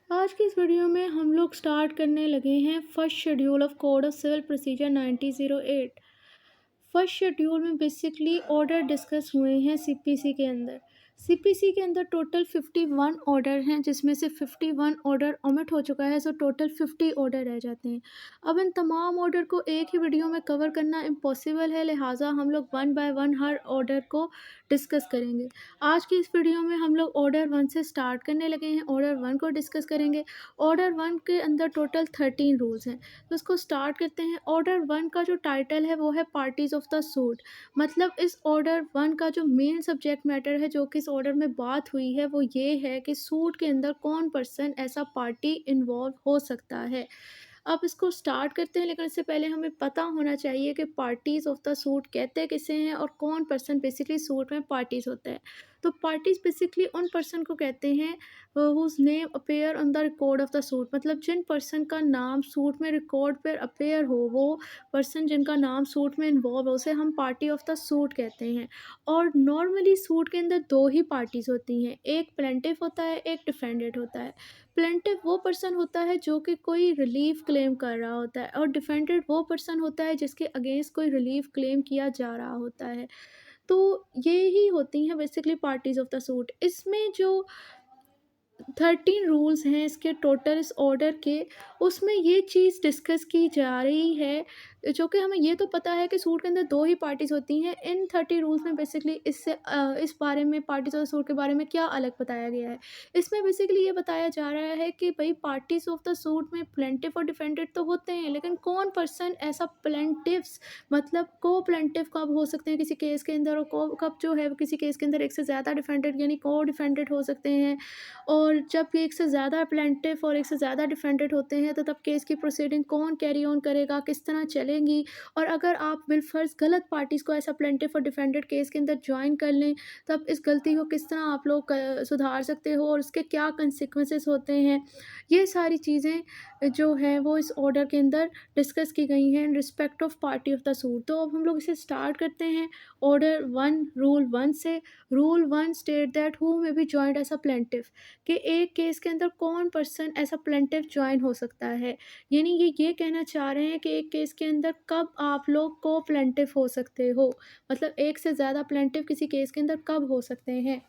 आज की इस वीडियो में हम लोग स्टार्ट करने लगे हैं first schedule of code of civil procedure 1908। First schedule में बेसिकली ऑर्डर डिस्कस हुए हैं सीपीसी के अंदर। सीपीसी के अंदर टोटल 51 ऑर्डर हैं, जिसमें से 51 ऑर्डर ओमिट हो चुका है, सो टोटल 50 ऑर्डर रह जाते हैं। अब इन तमाम ऑर्डर को एक ही वीडियो में कवर करना इम्पॉसिबल है, लिहाजा हम लोग one by one her order को डिस्कस करेंगे। आज की इस वीडियो में हम लोग ऑर्डर 1 से स्टार्ट करने लगे हैं। ऑर्डर 1 को डिस्कस करेंगे। ऑर्डर 1 के अंदर टोटल 13 रूल्स हैं, तो इसको स्टार्ट करते हैं। ऑर्डर 1 का जो टाइटल है वो है पार्टीज ऑफ द सूट। मतलब इस ऑर्डर 1 का जो मेन सब्जेक्ट मैटर है, जो कि इस ऑर्डर में बात हुई है, वो ये है कि सूट के अंदर कौन पर्सन ऐसा पार्टी इन्वॉल्व हो सकता है। अब इसको स्टार्ट करते हैं, लेकिन इससे पहले हमें पता होना चाहिए कि पार्टीज ऑफ द सूट कहते किसे हैं और कौन पर्सन बेसिकली सूट में पार्टीज होता है। तो पार्टीज बेसिकली उन पर्सन को कहते हैं whose name appear on the record of the suit. मतलब जिन पर्सन का नाम सूट में रिकॉर्ड पर अपेयर हो, वो पर्सन जिनका नाम सूट में इन्वॉल्व हो, उसे हम पार्टी ऑफ द सूट कहते हैं। और नॉर्मली सूट के अंदर दो ही पार्टीज होती हैं, एक प्लेंटिफ होता है, एक डिफेंडेंट होता है। प्लेंटिफ वो पर्सन होता है जो कि कोई रिलीफ क्लेम कर रहा होता है, और डिफेंडेंट वो पर्सन होता है जिसके अगेंस्ट कोई रिलीफ क्लेम किया जा रहा होता है। तो ये ही होती हैं basically parties of the suit. इसमें जो 13 रूल्स हैं इसके टोटल इस ऑर्डर के, उसमें ये चीज़ डिस्कस की जा रही है, जो कि हमें ये तो पता है कि सूट के अंदर दो ही पार्टीज़ होती हैं। इन 30 रूल्स में बेसिकली इस बारे में पार्टीज़ ऑफ द सूट के बारे में क्या अलग बताया गया है। इसमें बेसिकली ये बताया जा रहा है कि भाई पार्टीज़ ऑफ द सूट में प्लेंटिफ और डिफेंडेंट तो होते हैं, लेकिन कौन पर्सन ऐसा प्लेंटिफ्स मतलब को प्लेंटिफ कब हो सकते हैं किसी केस के अंदर, और कब जो है किसी केस के अंदर एक से ज़्यादा डिफेंडेंट यानी को डिफेंडेंट हो सकते हैं। और जब एक से ज़्यादा प्लेंटिफ और एक से ज़्यादा डिफेंडेंट होते हैं, तो तब केस की प्रोसीडिंग कौन कैरी ऑन करेगा, किस तरह चलेंगी। और अगर आप बिलफर्ज गलत पार्टीज़ को ऐसा प्लेंटिफ और डिफेंडेंट केस के अंदर ज्वाइन कर लें, तब इस गलती को किस तरह आप लोग सुधार सकते हो और उसके क्या कंसिक्वेंसेस होते हैं। ये सारी चीज़ें जो हैं वो इस ऑर्डर के अंदर डिस्कस की गई हैं in respect of party of the suit. तो अब हम लोग इसे स्टार्ट करते हैं ऑर्डर 1 रूल 1 से। Rule 1 state that who may be joined as a plaintiff, कि एक केस के अंदर कौन पर्सन ऐसा प्लेंटिफ ज्वाइन हो सकता है। यानी ये कहना चाह रहे हैं कि एक केस के अंदर कब आप लोग को प्लेंटिफ हो सकते हो, मतलब एक से ज़्यादा प्लेंटिफ किसी केस के अंदर कब हो सकते हैं।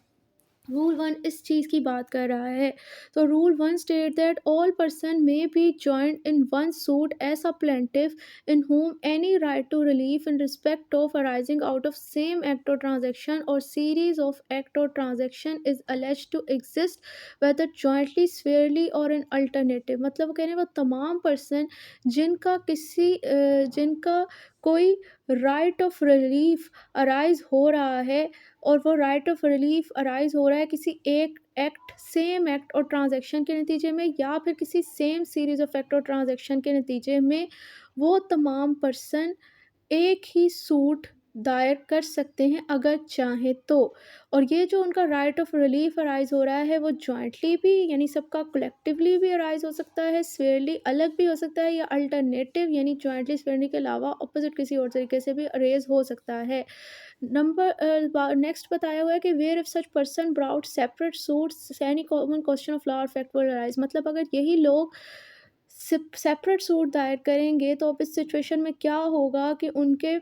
रूल 1 इस चीज़ की बात कर रहा है। तो rule 1 state that all person may be joined in one suit as a plaintiff in whom any right to relief in respect of arising out of same act or transaction or series of act or transaction is alleged to exist whether jointly severally or in alternative। मतलब वो कह रहे हैं वो तमाम person जिनका कोई right of relief arise हो रहा है, और वो राइट ऑफ रिलीफ अराइज हो रहा है किसी एक एक्ट, सेम एक्ट और ट्रांजैक्शन के नतीजे में, या फिर किसी सेम सीरीज ऑफ एक्ट और ट्रांजैक्शन के नतीजे में, वो तमाम पर्सन एक ही सूट दायर कर सकते हैं अगर चाहें तो। और ये जो उनका राइट ऑफ रिलीफ अराइज हो रहा है, वो जॉइंटली भी यानी सबका कलेक्टिवली भी अराइज हो सकता है, स्वेयरली अलग भी हो सकता है, या अल्टरनेटिव यानी जॉइंटली स्वेयरली के अलावा अपोजिट किसी और तरीके से भी अरेज हो सकता है। नेक्स्ट बताया हुआ है कि where if such person brought separate suits any common question of law और फैक्ट विल अराइज। मतलब अगर यही लोग सेपरेट सूट दायर करेंगे, तो अब इस सिचुएशन में क्या होगा कि उनके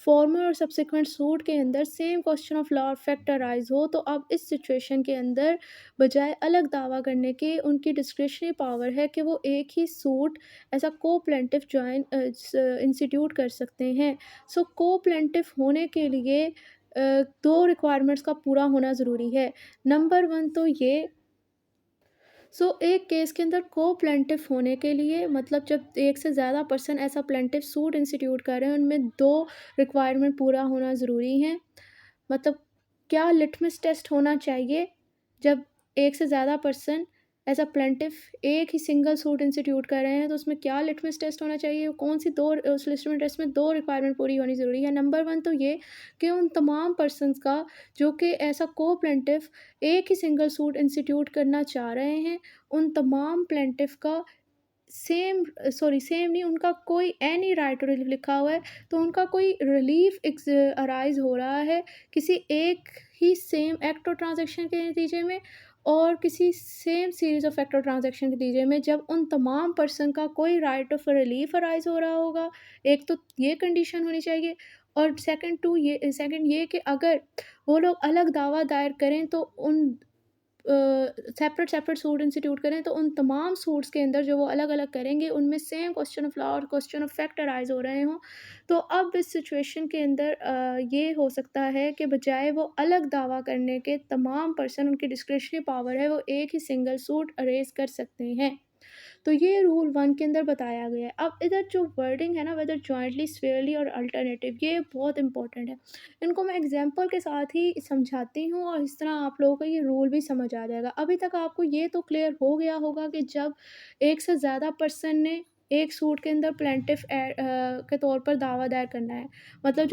फॉर्मर और सब्सिक्वेंट सूट के अंदर सेम क्वेश्चन ऑफ लॉ और फैक्ट अराइज हो, तो अब इस सिचुएशन के अंदर बजाय अलग दावा करने के उनकी डिस्क्रिशनरी पावर है कि वो एक ही सूट ऐसा को प्लेंटिफ ज्वाइन इंस्टीट्यूट कर सकते हैं। सो को प्लेंटिफ होने के लिए दो रिक्वायरमेंट्स का पूरा होना ज़रूरी है। नंबर 1 तो ये, एक केस के अंदर को प्लेंटिफ होने के लिए, मतलब जब एक से ज़्यादा पर्सन ऐसा प्लेंटिफ सूट इंस्टीट्यूट कर रहे हैं, उनमें दो रिक्वायरमेंट पूरा होना ज़रूरी है। मतलब क्या लिटमस टेस्ट होना चाहिए जब एक से ज़्यादा पर्सन एज अ प्लेंटिफ एक ही सिंगल सूट इंस्टीट्यूट कर रहे हैं, तो उसमें क्या लिटमस टेस्ट होना चाहिए, कौन सी दो उस लिटमस टेस्ट में दो रिक्वायरमेंट पूरी होनी ज़रूरी है। नंबर 1 तो ये कि उन तमाम पर्सनस का जो कि ऐसा को प्लेंटिफ एक ही सिंगल सूट इंस्टीट्यूट करना चाह रहे हैं, उन तमाम प्लेंटिफ का सेम नहीं, उनका कोई एनी राइट टू रिलीफ लिखा हुआ है, तो उनका कोई रिलीफ अराइज हो रहा है किसी एक ही सेम एक्ट और ट्रांजैक्शन के नतीजे में, और किसी same series of factor transaction के नतीजे में जब उन तमाम पर्सन का कोई राइट ऑफ रिलीफ अराइज़ हो रहा होगा, एक तो ये कंडीशन होनी चाहिए और सेकंड ये कि अगर वो लोग अलग दावा दायर करें तो उन सेपरेट सूट इंस्टीट्यूट करें तो उन तमाम सूट्स के अंदर जो वो अलग-अलग करेंगे उनमें सेम क्वेश्चन ऑफ लॉ और क्वेश्चन ऑफ फैक्ट अराइज़ हो रहे हों। तो अब इस सिचुएशन के अंदर ये हो सकता है कि बजाय वो अलग दावा करने के तमाम पर्सन उनकी डिस्क्रिशनरी पावर है वो एक ही सिंगल सूट अरेज़ कर सकते हैं। तो ये रूल 1 के अंदर बताया गया है। अब इधर जो वर्डिंग है ना वेदर जॉइंटली, स्फेयरली और अल्टरनेटिव ये बहुत इंपॉर्टेंट है। इनको मैं एग्जांपल के साथ ही समझाती हूँ और इस तरह आप लोगों को ये रूल भी समझ आ जाएगा। अभी तक आपको ये तो क्लियर हो गया होगा कि जब एक से ज़्यादा पर्सन ने एक सूट के अंदर प्लेंटिफ के तौर पर दावा दायर करना है, मतलब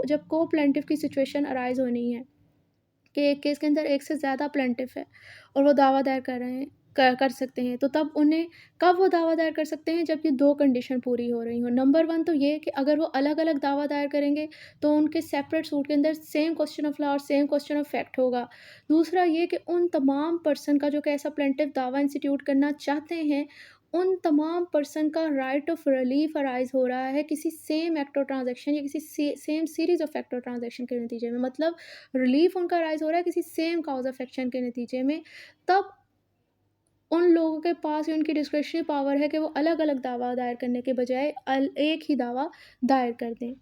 जब को प्लेंटिफ की सिचुएशन अराइज़ होनी है कि एक केस के अंदर एक से ज़्यादा प्लेंटिफ है और वो दावा दायर कर रहे हैं कर सकते हैं, तो तब उन्हें कब वो दावा दायर कर सकते हैं जब ये 2 कंडीशन पूरी हो रही हों। नंबर 1 तो ये कि अगर वो अलग-अलग दावा दायर करेंगे तो उनके सेपरेट सूट के अंदर सेम क्वेश्चन ऑफ लॉ और सेम क्वेश्चन ऑफ फैक्ट होगा। दूसरा ये कि उन तमाम पर्सन का जो कि ऐसा प्लेंटिफ दावा इंस्टीट्यूट करना चाहते हैं, उन तमाम पर्सन का राइट ऑफ रिलीफ अराइज़ हो रहा है किसी सेम एक्ट और ट्रांज़ैक्शन या किसी सेम सीरीज़ ऑफ एक्ट और ट्रांज़ैक्शन के नतीजे में। मतलब रिलीफ उनका राइज़ हो रहा है किसी सेम काउज़ ऑफ एक्शन के नतीजे में, तब उन लोगों के पास ये उनकी डिस्क्रिशनरी पावर है कि वो अलग-अलग दावा दायर करने के बजाय एक ही दावा दायर कर दें।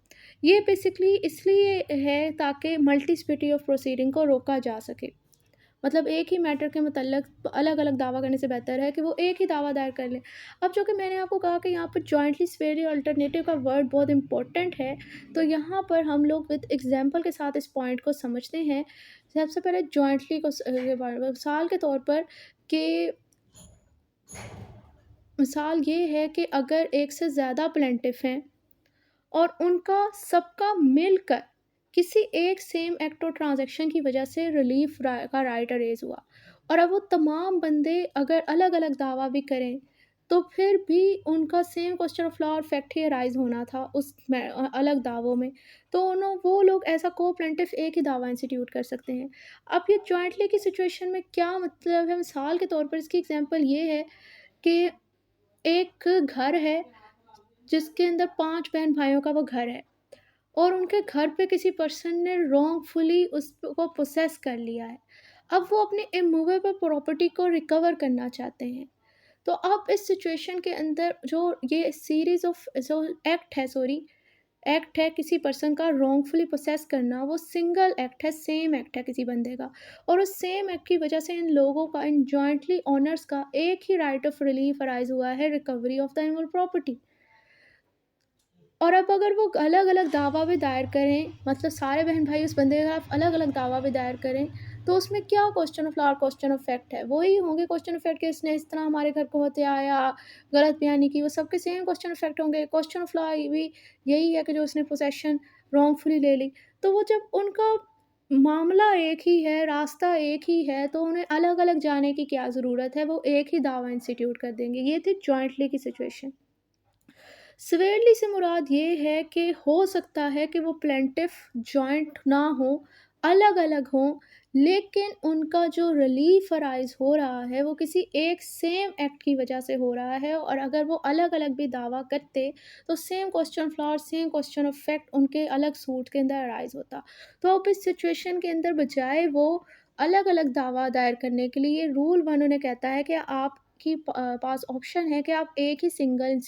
ये बेसिकली इसलिए है ताकि मल्टीप्लिसिटी ऑफ प्रोसीडिंग को रोका जा सके। मतलब एक ही मैटर के मतलब अलग-अलग दावा करने से बेहतर है कि वो एक ही दावा दायर कर लें। अब जो कि मैंने आपको कहा कि यहाँ पर जॉइंटली, स्फेयरली और अल्टरनेटिव का वर्ड बहुत इम्पोर्टेंट है, तो यहाँ पर हम लोग विद एग्ज़ाम्पल के साथ इस पॉइंट को समझते हैं। सबसे पहले जॉइंटली को मिसाल के तौर पर कि मिसाल ये है कि अगर एक से ज़्यादा प्लेंटिफ हैं और उनका सबका मिलकर किसी एक सेम एक्ट और ट्रांजैक्शन की वजह से रिलीफ का राइट अरेज हुआ और अब वो तमाम बंदे अगर अलग अलग दावा भी करें तो फिर भी उनका सेम क्वेश्चन ऑफ लॉ और फैक्ट ही अराइज होना था अलग दावों में। तो वो लोग ऐसा को प्लेंटिफ एक ही दावा इंस्टीट्यूट कर सकते हैं। अब ये जॉइंटली की सिचुएशन में क्या मतलब है, मिसाल के तौर पर इसकी एग्जांपल ये है कि एक घर है जिसके अंदर 5 बहन-भाइयों का वो घर है और उनके घर पे किसी पर्सन ने रॉन्गफुली उसको पोसेस कर लिया है। अब वो अपनी इमूवेबल प्रॉपर्टी को रिकवर करना चाहते हैं। तो अब इस सिचुएशन के अंदर जो ये सीरीज़ ऑफ जो एक्ट है किसी पर्सन का रॉन्गफुली पोसेस करना, वो सिंगल एक्ट है, सेम एक्ट है किसी बंदे का और उस सेम एक्ट की वजह से इन लोगों का, इन जॉइंटली ओनर्स का एक ही राइट ऑफ रिलीफ अराइज़ हुआ है, recovery of the animal property. और अब अगर वो अलग-अलग दावा भी दायर करें, मतलब सारे बहन-भाई उस बंदे के खिलाफ अलग-अलग दावा भी दायर करें, तो उसमें क्या क्वेश्चन ऑफ लॉ और क्वेश्चन ऑफ फैक्ट है? वही होंगे क्वेश्चन ऑफ फैक्ट कि इसने इस तरह हमारे घर को हत्याया, गलत बयानी की, वो सबके सेम क्वेश्चन ऑफ फैक्ट होंगे। क्वेश्चन ऑफ लॉ भी यही है कि जो उसने पोसेशन रॉन्गफुली ले ली। तो वो जब उनका मामला एक ही है, रास्ता एक ही है, तो उन्हें अलग-अलग जाने की क्या ज़रूरत है? वो एक ही दावा इंस्टीट्यूट कर देंगे। ये थी जॉइंटली की सिचुएशन। सिवियरली से मुराद ये है कि हो सकता है कि वो प्लेंटिफ जॉइंट ना हो, अलग-अलग हों, लेकिन उनका जो रिलीफ अराइज़ हो रहा है वो किसी एक सेम एक्ट की वजह से हो रहा है और अगर वो अलग-अलग भी दावा करते तो सेम क्वेश्चन ऑफ लॉ और सेम क्वेश्चन ऑफ फैक्ट उनके अलग सूट के अंदर अराइज़ होता। तो अब इस सिचुएशन के अंदर बजाय वो अलग-अलग दावा दायर करने के लिए रूल 1 उन्हें कहता है कि आपकी पास ऑप्शन है कि आप एक ही सिंगल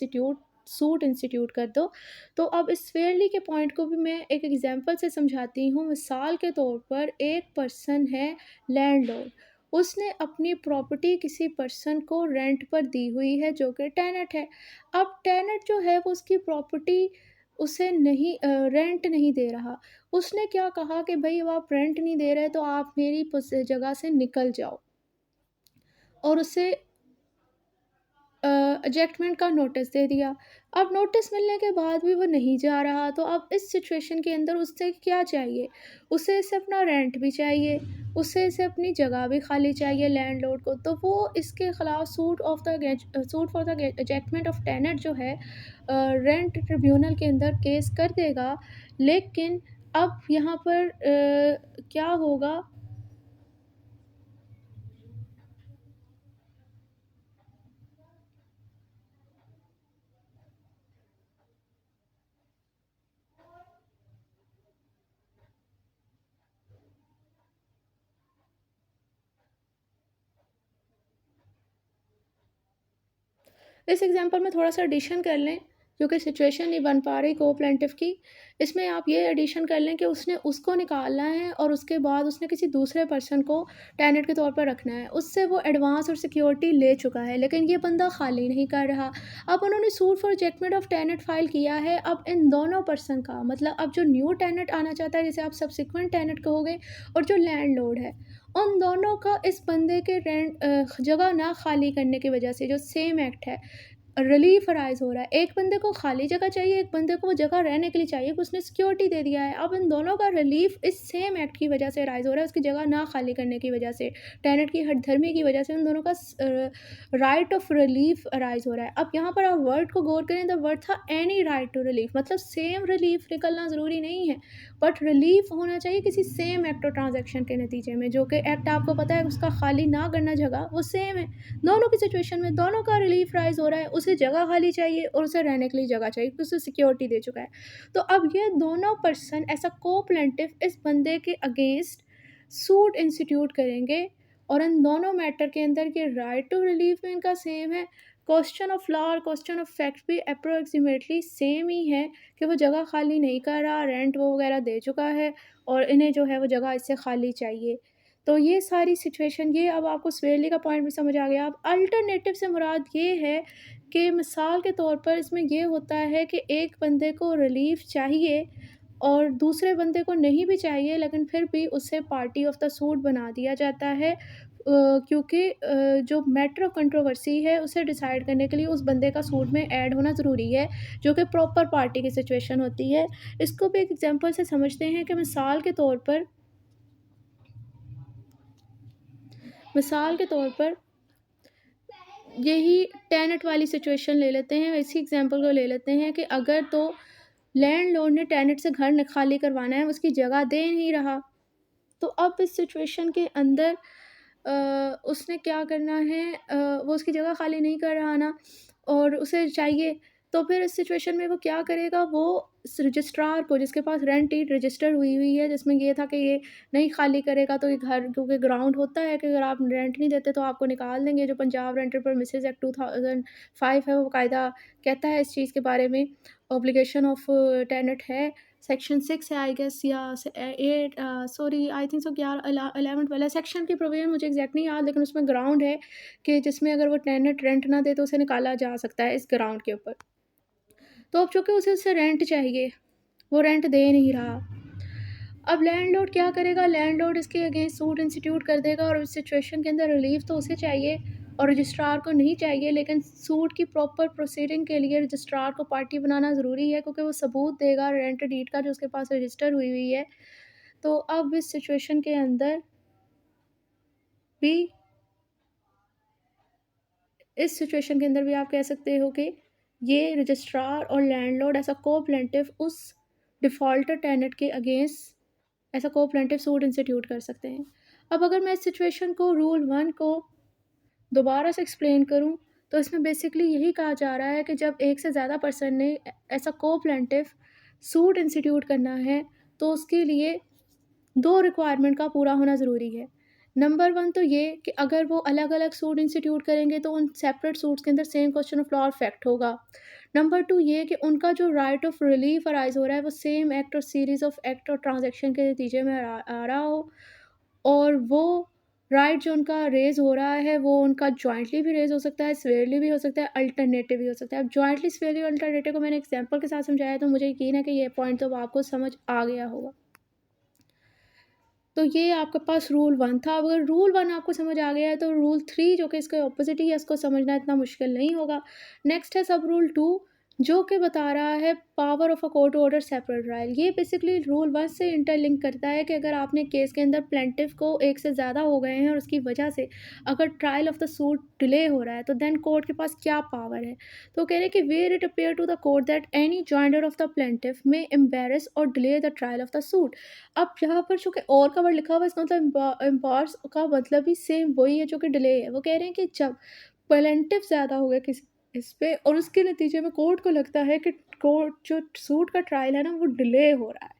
सूट इंस्टीट्यूट कर दो। तो अब इस फेयरली के पॉइंट को भी मैं एक एग्जांपल से समझाती हूँ। मिसाल के तौर पर एक पर्सन है लैंडलॉर्ड, उसने अपनी प्रॉपर्टी किसी पर्सन को रेंट पर दी हुई है जो कि टेनेंट है। अब टेनेंट जो है वो उसकी प्रॉपर्टी उसे नहीं रेंट नहीं दे रहा। उसने क्या कहा कि भई अब आप रेंट नहीं दे रहे तो आप मेरी जगह से निकल जाओ और उसे एजेक्टमेंट का नोटिस दे दिया। अब नोटिस मिलने के बाद भी वो नहीं जा रहा, तो अब इस सिचुएशन के अंदर उससे क्या चाहिए? उसे इसे अपना रेंट भी चाहिए, उसे इसे अपनी जगह भी खाली चाहिए लैंडलॉर्ड को। तो वो इसके खिलाफ suit for the ejectment of tenant जो है रेंट ट्रिब्यूनल के अंदर केस कर देगा। लेकिन अब यहाँ पर क्या होगा इस एग्जांपल में थोड़ा-सा एडिशन कर लें, क्योंकि सिचुएशन नहीं बन पा रही को प्लेंटिफ की। इसमें आप ये एडिशन कर लें कि उसने उसको निकालना है और उसके बाद उसने किसी दूसरे पर्सन को टेनेंट के तौर पर रखना है। उससे वो एडवांस और सिक्योरिटी ले चुका है, लेकिन ये बंदा खाली नहीं कर रहा। अब उन्होंने suit for ejectment of tenant file किया है। अब इन दोनों पर्सन का मतलब अब जो न्यू टेनेंट आना चाहता है, जिसे आप सब्सिक्वेंट टेनेंट कहोगे, और जो लैंडलॉर्ड है, उन दोनों का इस बंदे के जगह ना खाली करने की वजह से जो सेम एक्ट है, रिलीफ अराइज हो रहा है। एक बंदे को खाली जगह चाहिए, एक बंदे को वो जगह रहने के लिए चाहिए, उसने सिक्योरिटी दे दिया है। अब इन दोनों का रिलीफ इस सेम एक्ट की वजह से अराइज हो रहा है, उसकी जगह ना खाली करने की वजह से, टेनेंट की हठधर्मी की वजह से उन दोनों का राइट ऑफ रिलीफ अराइज हो रहा है। अब यहाँ पर आप वर्ड को गौर करें, द वर्ड था एनी राइट टू रिलीफ, मतलब सेम रिलीफ निकलना ज़रूरी नहीं है, बट रिलीफ होना चाहिए किसी सेम एक्ट और ट्रांजेक्शन के नतीजे में। जो कि एक्ट आपको पता है उसका खाली ना करना जगह वो सेम है। दोनों की सिचुएशन में दोनों का रिलीफ राइज हो रहा है, उसे जगह खाली चाहिए और उसे रहने के लिए जगह चाहिए, क्योंकि उसे सिक्योरिटी दे चुका है। तो अब ये दोनों पर्सन एज अ को प्लेंटिफ इस बंदे के अगेंस्ट सूट इंस्टीट्यूट करेंगे, और इन दोनों मैटर के अंदर के राइट टू रिलीफ में इनका सेम है। क्वेश्चन ऑफ लॉ और क्वेश्चन ऑफ फैक्ट भी अप्रोक्सीमेटली सेम ही है, कि वो जगह खाली नहीं कर रहा, रेंट वो वगैरह दे चुका है, और इन्हें जो है वो जगह इससे खाली चाहिए। तो ये सारी सिचुएशन, ये अब आपको स्वेरली का पॉइंट भी समझ आ गया। अब अल्टरनेटिव से मुराद ये है कि मिसाल के तौर पर इसमें ये होता है कि एक बंदे को रिलीफ चाहिए और दूसरे बंदे को नहीं भी चाहिए, लेकिन फिर भी उसे पार्टी ऑफ द सूट बना दिया जाता है, क्योंकि जो मैटर ऑफ कंट्रोवर्सी है उसे डिसाइड करने के लिए उस बंदे का सूट में ऐड होना ज़रूरी है, जो कि प्रॉपर पार्टी की सिचुएशन होती है। इसको भी एक एग्जांपल से समझते हैं कि मिसाल के तौर पर यही टेनेंट वाली सिचुएशन ले लेते हैं, इसी एग्जांपल को ले लेते हैं कि अगर तो लैंडलॉर्ड ने टेनेंट से घर खाली करवाना है, उसकी जगह दे नहीं रहा, तो अब इस सिचुएशन के अंदर उसने क्या करना है, वो उसकी जगह खाली नहीं कर रहा ना, और उसे चाहिए, तो फिर इस सिचुएशन में वो क्या करेगा, वो रजिस्ट्रार को, जिसके पास रेंट डीड रजिस्टर हुई हुई है, जिसमें ये था कि ये नहीं खाली करेगा तो ये घर, क्योंकि ग्राउंड होता है कि अगर आप रेंट नहीं देते तो आपको निकाल देंगे, जो पंजाब रेंटेड परमिसेस एक्ट 2005 है वो कायदा कहता है इस चीज़ के बारे में। ऑब्लिगेशन ऑफ टेनेंट है, सेक्शन 6 है आई गेस, या 8, sorry I think so 11-12 section की प्रोविजन मुझे एग्जैक्ट नहीं याद, लेकिन उसमें ग्राउंड है कि जिसमें अगर वो टेनेंट रेंट ना दे तो उसे निकाला जा सकता है इस ग्राउंड के ऊपर। तो अब चूँकि उसे उससे रेंट चाहिए, वो रेंट दे नहीं रहा, अब लैंडलॉर्ड क्या करेगा, लैंडलॉर्ड इसके अगेंस्ट सूट इंस्टीट्यूट कर देगा, और इस सिचुएशन के अंदर रिलीफ तो उसे चाहिए और रजिस्ट्रार को नहीं चाहिए, लेकिन सूट की प्रॉपर प्रोसीडिंग के लिए रजिस्ट्रार को पार्टी बनाना ज़रूरी है, क्योंकि वो सबूत देगा रेंट डीड का जो उसके पास रजिस्टर हुई हुई है। तो अब इस सिचुएशन के अंदर भी आप कह सकते हो कि ये रजिस्ट्रार और लैंडलॉर्ड ऐसा को प्लेंटिफ उस डिफ़ॉल्टर टेनेंट के अगेंस्ट ऐसा को प्लेंटिफ सूट इंस्टीट्यूट कर सकते हैं। अब अगर मैं इस सिचुएशन को रूल 1 को दोबारा से एक्सप्लेन करूं, तो इसमें बेसिकली यही कहा जा रहा है कि जब एक से ज़्यादा पर्सन ने ऐसा को प्लेंटिफ सूट इंस्टीट्यूट करना है, तो उसके लिए 2 रिक्वायरमेंट का पूरा होना ज़रूरी है। नंबर 1 तो ये कि अगर वो अलग-अलग सूट इंस्टीट्यूट करेंगे तो उन सेपरेट सूट्स के अंदर सेम क्वेश्चन ऑफ लॉ और फैक्ट होगा। नंबर 2 ये कि उनका जो राइट ऑफ रिलीफ अराइज़ हो रहा है वो सेम एक्ट और सीरीज़ ऑफ एक्ट और ट्रांज़ैक्शन के नतीजे में आ रहा हो, और वो राइट जो उनका रेज़ हो रहा है वो उनका जॉइंटली भी रेज़ हो सकता है, स्वेयरली भी हो सकता है, अल्टरनेटिव भी हो सकता है। अब जॉइंटली, स्वेयरली और अल्टरनेटिव को मैंने एग्जांपल के साथ समझाया, तो मुझे यकीन है कि ये पॉइंट तो आपको समझ आ गया होगा। तो ये आपके पास रूल 1 था। अब अगर रूल 1 आपको समझ आ गया है तो रूल 3 जो कि इसके ऑपोज़िट ही है, इसको समझना इतना मुश्किल नहीं होगा। नेक्स्ट है सब रूल 2, जो कि बता रहा है power of a court to order separate trial. ये बेसिकली रूल 1 से इंटरलिंक करता है कि अगर आपने केस के अंदर प्लेंटिफ को एक से ज़्यादा हो गए हैं और उसकी वजह से अगर trial of the suit delay हो रहा है, तो देन कोर्ट के पास क्या पावर है। तो कह रहे हैं कि where it appear to the court that any joinder of the plaintiff may embarrass और delay the trial of the suit. अब यहाँ पर जो कि और का वर्ड लिखा हुआ है, इसका मतलब एम्बार्स का मतलब भी सेम वही है जो कि डिले है। वो कह रहे हैं कि जब प्लेंटिफ ज़्यादा हो गया किसी इस पे, और उसके नतीजे में कोर्ट को लगता है कि कोर्ट जो सूट का ट्रायल है ना वो डिले हो रहा है,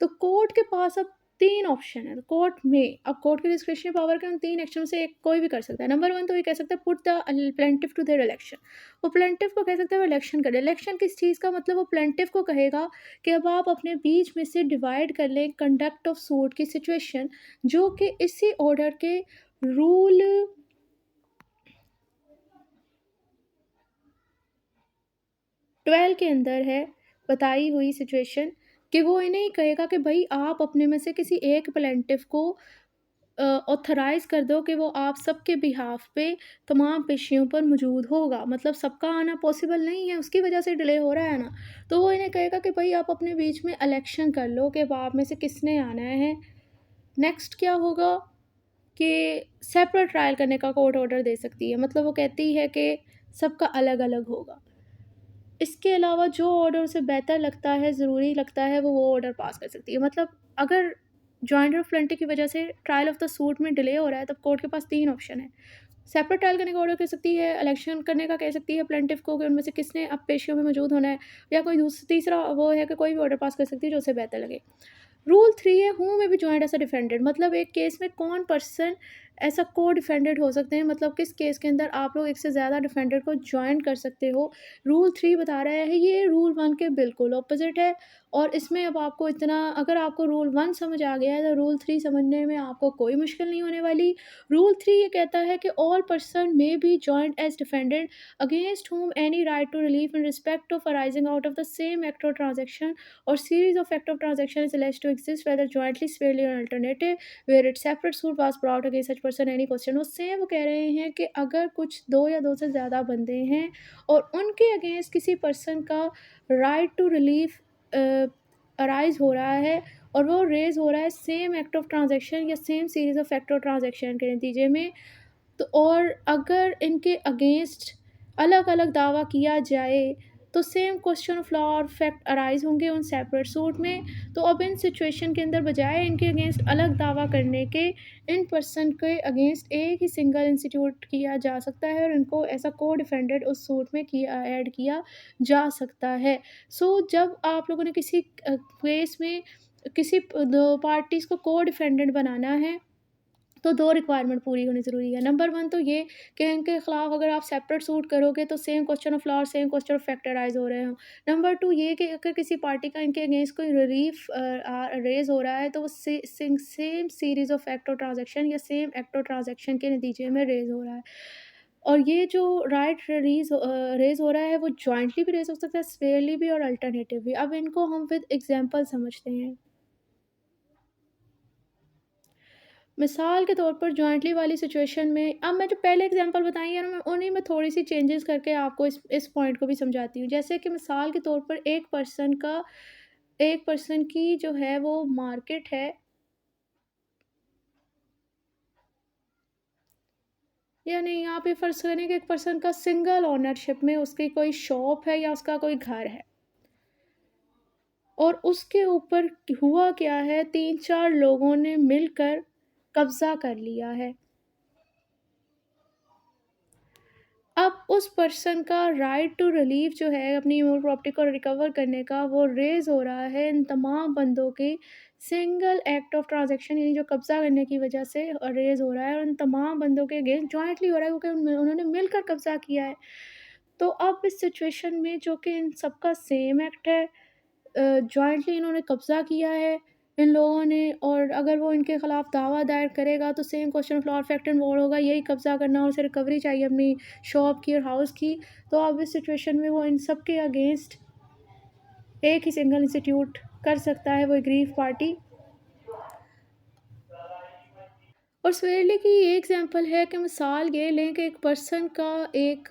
तो कोर्ट के पास अब 3 ऑप्शन है कोर्ट में। अब कोर्ट की डिस्क्रिशनरी पावर के उन 3 एक्शन से एक कोई भी कर सकता है। नंबर 1 तो ये कह सकता है put the plaintiff to their election. वो प्लेंटिफ को कह सकता है वो इलेक्शन करे। इलेक्शन किस चीज़ का, मतलब वो प्लेंटिफ को कहेगा कि अब आप अपने बीच में से डिवाइड कर लें कंडक्ट ऑफ सूट की सिचुएशन, जो कि इसी ऑर्डर के रूल 12 के अंदर है बताई हुई सिचुएशन, कि वो इन्हें ही कहेगा कि भाई आप अपने में से किसी एक प्लेंटिफ को ऑथराइज़ कर दो कि वो आप सबके बिहाफ पे तमाम पेशियों पर मौजूद होगा। मतलब सबका आना पॉसिबल नहीं है, उसकी वजह से डिले हो रहा है ना। तो वो इन्हें कहेगा कि भाई आप अपने बीच में इलेक्शन कर लो कि अब आप में से किसने आना है। नेक्स्ट क्या होगा कि सेपरेट ट्रायल करने का कोर्ट ऑर्डर दे सकती है। मतलब वो कहती है कि सबका अलग अलग होगा। इसके अलावा जो ऑर्डर उसे बेहतर लगता है, ज़रूरी लगता है, वो ऑर्डर पास कर सकती है। मतलब अगर जॉइंट ऑफ प्लेंटी की वजह से ट्रायल ऑफ द सूट में डिले हो रहा है, तब कोर्ट के पास 3 ऑप्शन है। सेपरेट ट्रायल करने का ऑर्डर कर सकती है, इलेक्शन करने का कह सकती है प्लेंटिफ को कि उनमें से किसने अब पेशियों में मौजूद होना है, या कोई तीसरा वो है कि कोई भी ऑर्डर पास कर सकती है जो उसे बेहतर लगे। रूल 3 है who may be joined as a defendant. मतलब एक केस में कौन पर्सन ऐसा को डिफेंडेंट हो सकते हैं, मतलब किस केस के अंदर आप लोग एक से ज़्यादा डिफेंडेंट को जॉइन कर सकते हो। रूल 3 बता रहा है ये रूल 1 के बिल्कुल ऑपोजिट है। और इसमें अब आपको इतना, अगर आपको रूल 1 समझ आ गया है तो रूल 3 समझने में आपको कोई मुश्किल नहीं होने वाली। रूल 3 ये कहता है कि all person may be joined as defendant against whom any right to relief in respect of arising out of the same act or transaction or series of act of transaction is alleged to exist, whether jointly, severally or alternative, where its separate suit was brought against such person any question। उससे वो कह रहे हैं कि अगर कुछ 2 या 2 से ज़्यादा बंदे हैं और उनके अगेंस्ट किसी पर्सन का राइट टू रिलीफ अराइज हो रहा है और वो रेज़ हो रहा है सेम एक्ट ऑफ ट्रांजैक्शन या same series of act of transaction के नतीजे में, तो और अगर इनके अगेंस्ट अलग अलग दावा किया जाए तो सेम क्वेश्चन ऑफ लॉ और फैक्ट अराइज होंगे उन सेपरेट सूट में। तो अब इन सिचुएशन के अंदर बजाय इनके अगेंस्ट अलग दावा करने के, इन पर्सन के अगेंस्ट एक ही सिंगल इंस्टीट्यूट किया जा सकता है और इनको ऐसा को डिफेंडेंट उस सूट में किया ऐड किया जा सकता है। सो जब आप लोगों ने किसी केस में किसी दो पार्टीज़ को को डिफेंडेंट बनाना है तो 2 रिक्वायरमेंट पूरी होनी ज़रूरी है। नंबर 1 तो ये कि इनके खिलाफ अगर आप सेपरेट सूट करोगे तो सेम क्वेश्चन ऑफ लॉ और same question of fact arise हो रहे हों। नंबर 2 ये कि अगर किसी पार्टी का इनके अगेंस्ट कोई रिलीफ रेज़ हो रहा है तो वो सेम सीरीज़ ऑफ एक्ट और ट्रांज़ैक्शन या सेम एक्ट और ट्रांज़ैक्शन के नतीजे में रेज़ हो रहा है। और ये जो राइट रेज़ हो रहा है वो जॉइंटली भी रेज़ हो सकता है, स्पेयरली भी और अल्टरनेटिव भी। अब इनको हम विद एग्ज़ाम्पल समझते हैं। मिसाल के तौर पर जॉइंटली वाली सिचुएशन में अब मैं जो पहले एग्जांपल बताई है ना, मैं उन्हीं में थोड़ी-सी चेंजेस करके आपको इस पॉइंट को भी समझाती हूँ। जैसे कि मिसाल के तौर पर एक पर्सन की जो है वो मार्केट है, यानी यहाँ पे फ़र्ज़ करें कि एक पर्सन का सिंगल ओनरशिप में उसकी कोई शॉप है या उसका कोई घर है और उसके ऊपर हुआ क्या है, 3-4 लोगों ने मिलकर कब्ज़ा कर लिया है। अब उस पर्सन का राइट टू रिलीफ जो है अपनी मूल प्रॉपर्टी को रिकवर करने का, वो रेज़ हो रहा है इन तमाम बंदों के सिंगल एक्ट ऑफ ट्रांजैक्शन, यानी जो कब्ज़ा करने की वजह से रेज़ हो रहा है और इन तमाम बंदों के अगेंस्ट जॉइंटली हो रहा है क्योंकि उन्होंने मिलकर कब्ज़ा किया है। तो अब इस सिचुएशन में जो कि इन सबका सेम एक्ट है, जॉइंटली इन्होंने कब्ज़ा किया है इन लोगों ने, और अगर वो इनके खिलाफ़ दावा दायर करेगा तो सेम क्वेश्चन ऑफ लॉ और फैक्ट इन्वॉल्व होगा, यही कब्ज़ा करना और उसे रिकवरी चाहिए अपनी शॉप की और हाउस की। तो अब इस सिचुएशन में वो इन सब के अगेंस्ट एक ही सिंगल इंस्टीट्यूट कर सकता है, वो एग्रीव पार्टी। और स्वेरली की ये एग्ज़ाम्पल है कि मिसाल ये लें कि एक पर्सन का एक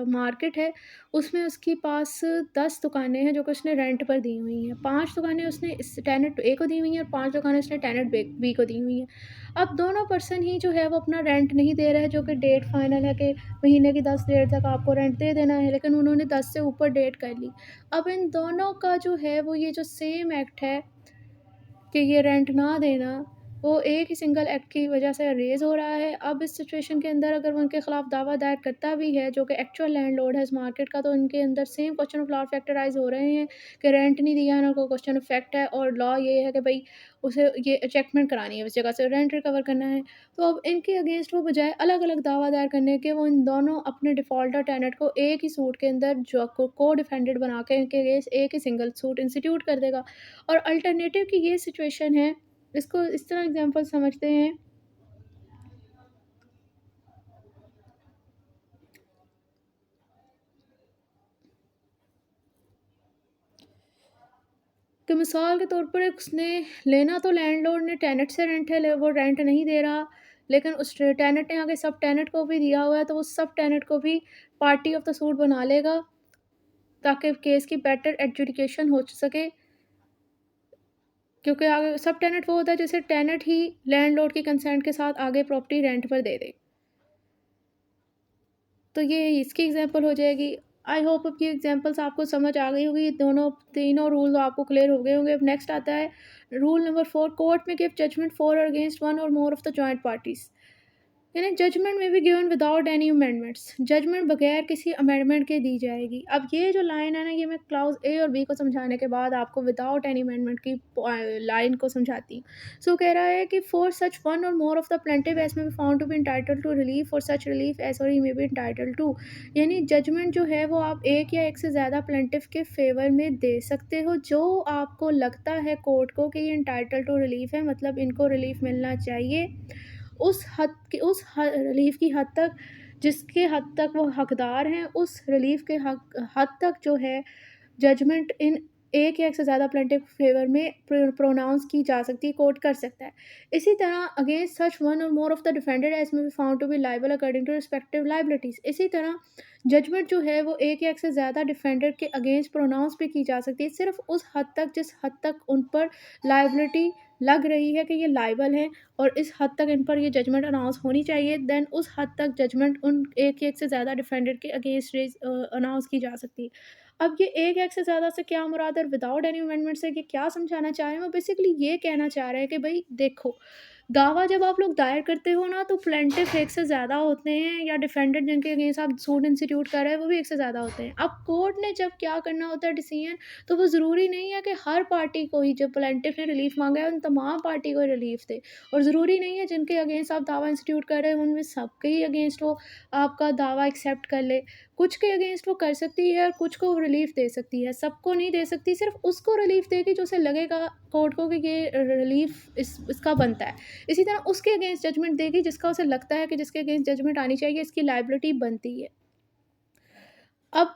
मार्केट है, उसमें उसके पास 10 दुकानें हैं जो कि उसने रेंट पर दी हुई हैं। 5 दुकानें उसने इस टेनेंट ए को दी हुई हैं और 5 दुकानें उसने टेनेंट बी को दी हुई हैं। अब दोनों पर्सन ही जो है वो अपना रेंट नहीं दे रहे हैं, जो कि डेट फाइनल है कि महीने की 10 डेट तक आपको रेंट दे देना है, लेकिन उन्होंने 10 से ऊपर डेट कर ली। अब इन दोनों का जो है वो ये जो सेम एक्ट है कि ये रेंट ना देना, वो एक ही सिंगल एक्ट की वजह से रेज़ हो रहा है। अब इस सिचुएशन के अंदर अगर वो उनके खिलाफ दावा दायर करता भी है, जो कि एक्चुअल लैंडलॉर्ड है इस मार्केट का, तो उनके अंदर same question of law factorise हो रहे हैं कि रेंट नहीं दिया ना, कोई क्वेश्चन ऑफ फैक्ट है, और लॉ ये है कि भई उसे ये चेकमेंट करानी है, उस जगह से रेंट रिकवर करना है। तो अब इनके अगेंस्ट वो बजाय अलग-अलग दावा दायर करने के, वो इन दोनों अपने डिफ़ॉल्टर टेनेंट को एक ही सूट के अंदर जो को-डिफेंडेंट बना के इनके अगेंस्ट एक ही सिंगल सूट इंस्टीट्यूट कर देगा। और अल्टरनेटिव की ये सिचुएशन है, इसको इस तरह एग्ज़ाम्पल समझते हैं कि मिसाल के तौर पर एक उसने लेना तो लैंडलॉर्ड ने टेनेंट से रेंट है, वो रेंट नहीं दे रहा, लेकिन उस टेनेंट ने आगे सब टेनेंट को भी दिया हुआ है, तो वो सब टेनेंट को भी पार्टी ऑफ द सूट बना लेगा, ताकि केस की बेटर एडजुडिकेशन हो सके। क्योंकि आगे सब टेनेंट वो होता है जैसे टेनेंट ही लैंडलॉर्ड की कंसेंट के साथ आगे प्रॉपर्टी रेंट पर दे दे। तो ये इसकी एग्जांपल हो जाएगी। आई होप अब ये एग्जांपल्स आपको समझ आ गई होगी, दोनों तीनों रूल आपको क्लियर हो गए होंगे। अब नेक्स्ट आता है rule number 4, court may give judgment for or against one or more of the joint parties. यानी judgment may be given without any amendments, judgment बगैर किसी अमेंडमेंट के दी जाएगी। अब ये जो लाइन है ना, ये मैं क्लाउज ए और बी को समझाने के बाद आपको विदाउट एनी अमेंडमेंट की लाइन को समझाती हूँ। सो कह रहा है कि for such one or more of the plaintiffs as may be found to be entitled to relief for such relief as or he may be entitled to. यानी judgment जो है वो आप एक या एक से ज़्यादा प्लेंटिव के फेवर में दे सकते हो, जो आपको लगता है कोर्ट को कि ये इंटाइटल टू रिलीफ है, मतलब इनको रिलीफ मिलना चाहिए उस हद की, उस रिलीफ की हद तक जिसके हद तक वो हकदार हैं, उस रिलीफ के हद तक जो है जजमेंट इन एक या एक से ज़्यादा प्लेंटिव फेवर में प्रोनाउंस की जा सकती है, कोर्ट कर सकता है। इसी तरह against such one or more of the defendants as may be found to be liable according to respective liabilities. इसी तरह जजमेंट जो है वो एक या एक से ज़्यादा डिफेंडेड के अगेंस्ट प्रोनाउंस भी की जा सकती है, सिर्फ उस हद तक जिस हद तक उन पर लाइबिलिटी लग रही है कि ये लाइबल हैं, और इस हद तक इन पर ये जजमेंट अनाउंस होनी चाहिए, देन उस हद तक जजमेंट उन एक से ज़्यादा डिफेंडेड के अगेंस्ट अनाउंस की जा सकती है। अब ये एक से ज़्यादा से क्या मुराद है, विदाउट एनी अमेंडमेंट से ये क्या समझाना चाह रहे हैं? वो बेसिकली ये कहना चाह रहे हैं कि भई देखो, दावा जब आप लोग दायर करते हो ना, तो प्लेंटिफ एक से ज़्यादा होते हैं, या डिफेंडेड जिनके अगेंस्ट आप सूट इंस्टीट्यूट कर रहे हैं वो भी एक से ज़्यादा होते हैं। अब कोर्ट ने जब क्या करना होता है डिसीजन, तो वो ज़रूरी नहीं है कि हर पार्टी को ही, जब प्लेंटिफ ने रिलीफ मांगा है उन तमाम पार्टी को रिलीफ दे, और ज़रूरी नहीं है जिनके अगेंस्ट आप दावा इंस्टीट्यूट कर रहे हैं उनमें सबके ही अगेंस्ट वो आपका दावा एक्सेप्ट कर ले। कुछ के अगेंस्ट वो कर सकती है और कुछ को रिलीफ दे सकती है, सबको नहीं दे सकती, सिर्फ उसको रिलीफ देगी जो उसे लगेगा कोर्ट को कि ये रिलीफ इसका बनता है। इसी तरह उसके अगेंस्ट जजमेंट देगी जिसका उसे लगता है कि जिसके अगेंस्ट जजमेंट आनी चाहिए, इसकी लायबिलिटी बनती है। अब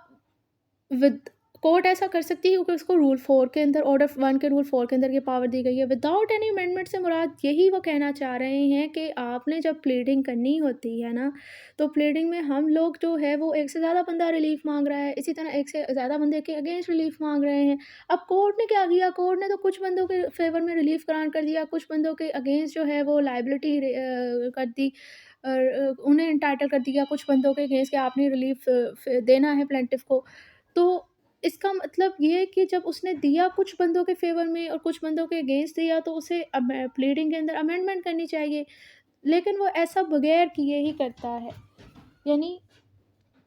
विद कोर्ट ऐसा कर सकती है क्योंकि उसको रूल 4 के अंदर, ऑर्डर 1 के रूल 4 के अंदर ये पावर दी गई है। विदाउट एनी अमेंडमेंट से मुराद यही वो कहना चाह रहे हैं कि आपने जब प्लीडिंग करनी होती है ना, तो प्लीडिंग में हम लोग जो है वो एक से ज़्यादा बंदा रिलीफ मांग रहा है, इसी तरह एक से ज़्यादा बंदे के अगेंस्ट रिलीफ मांग रहे हैं। अब कोर्ट ने क्या किया, कोर्ट ने तो कुछ बंदों के फेवर में रिलीफ ग्रांट कर दिया, कुछ बंदों के अगेंस्ट जो है वो लाइबिलिटी कर दी, और उन्हें इंटाइटल कर दिया कुछ बंदों के अगेंस्ट कि आपने रिलीफ देना है प्लेंटिफ को। तो इसका मतलब ये है कि जब उसने दिया कुछ बंदों के फ़ेवर में और कुछ बंदों के अगेंस्ट दिया, तो उसे प्लीडिंग के अंदर अमेंडमेंट करनी चाहिए, लेकिन वो ऐसा बगैर किए ही करता है। यानी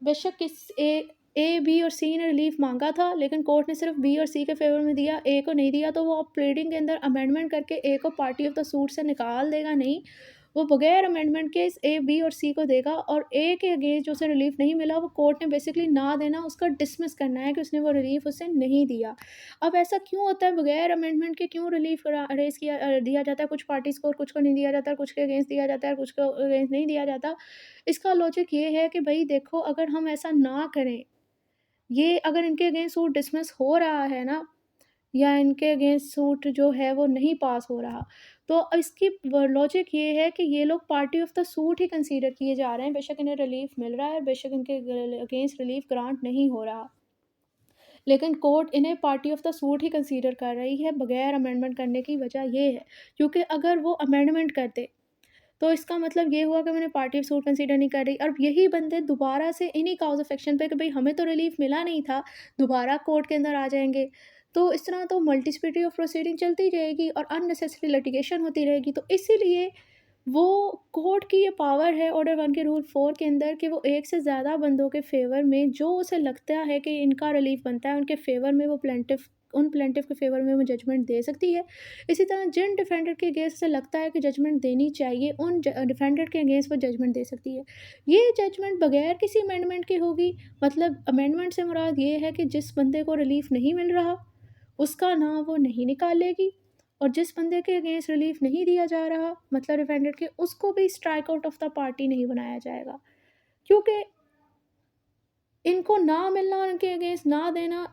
बेशक ए, बी और सी ने रिलीफ मांगा था, लेकिन कोर्ट ने सिर्फ बी और सी के फ़ेवर में दिया, ए को नहीं दिया, तो वो अब प्लीडिंग के अंदर अमेंडमेंट करके ए को पार्टी ऑफ द सूट से निकाल देगा नहीं, वो बगैर अमेंडमेंट के इस ए, बी और सी को देगा, और ए के अगेंस्ट जो उसे रिलीफ नहीं मिला, वो कोर्ट ने बेसिकली ना देना, उसका डिसमिस करना है कि उसने वो रिलीफ उसे नहीं दिया। अब ऐसा क्यों होता है, बगैर अमेंडमेंट के क्यों रिलीफ रेज़ दिया जाता है कुछ पार्टीज़ को, और कुछ को नहीं दिया जाता, कुछ के अगेंस्ट दिया जाता है, कुछ को अगेंस्ट नहीं दिया जाता? इसका लॉजिक ये है कि भई देखो, अगर हम ऐसा ना करें, ये अगर इनके अगेंस्ट सूट डिसमिस हो रहा है ना, या इनके अगेंस्ट सूट जो है वो नहीं पास हो रहा, तो इसकी लॉजिक ये है कि ये लोग party of the suit he consider किए जा रहे हैं, बेशक इन्हें रिलीफ मिल रहा है, बेशक इनके अगेंस्ट रिलीफ ग्रांट नहीं हो रहा, लेकिन कोर्ट इन्हें party of the suit he consider कर रही है बगैर अमेंडमेंट करने की। वजह ये है क्योंकि अगर वो अमेंडमेंट करते, तो इसका मतलब ये हुआ कि मैंने पार्टी ऑफ सूट कंसीडर नहीं कर रही, और यही बंदे दोबारा से इन्हीं काउज ऑफ एक्शन पे कि भाई हमें तो रिलीफ मिला नहीं था, दोबारा कोर्ट के अंदर आ जाएंगे तो इस तरह तो मल्टीसिपेटरी ऑफ प्रोसीडिंग चलती रहेगी और अननेसेसरी लिटिगेशन होती रहेगी। तो इसीलिए वो कोर्ट की ये पावर है ऑर्डर 1 के रूल 4 के अंदर कि वो एक से ज़्यादा बंदों के फ़ेवर में जो उसे लगता है कि इनका रिलीफ बनता है, उनके फ़ेवर में वो उन प्लेंटिफ के फ़ेवर में वो जजमेंट दे सकती है। इसी तरह जिन डिफेंडर के अगेंस्ट उसे लगता है कि जजमेंट देनी चाहिए, उन डिफेंडर के अगेंस्ट वो जजमेंट दे सकती है। ये जजमेंट बगैर किसी अमेंडमेंट के होगी। मतलब अमेंडमेंट से मुराद ये है कि जिस बंदे को रिलीफ नहीं मिल रहा, उसका नाम वो नहीं निकालेगी, और जिस बंदे के अगेंस्ट रिलीफ नहीं दिया जा रहा, मतलब डिफेंडेंट के, उसको भी strike out of the party नहीं बनाया जाएगा। क्योंकि इनको ना मिलना और इनके अगेंस्ट ना देना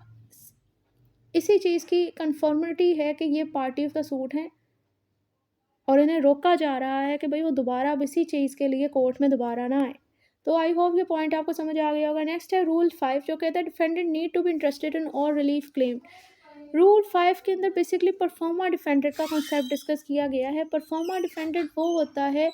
इसी चीज़ की कन्फर्मिटी है कि ये पार्टी ऑफ द सूट हैं, और इन्हें रोका जा रहा है कि भाई वो दोबारा अब इसी चीज़ के लिए कोर्ट में दोबारा ना आए। तो आई होप ये पॉइंट आपको समझ आ गया होगा। नेक्स्ट है रूल 5, जो कहता है defendant need to be interested in all relief claim. Rule 5 के अंदर बेसिकली परफॉर्मा डिफेंडेंट का कॉन्सेप्ट डिस्कस किया गया है। परफॉर्मा डिफेंडेंट वो होता है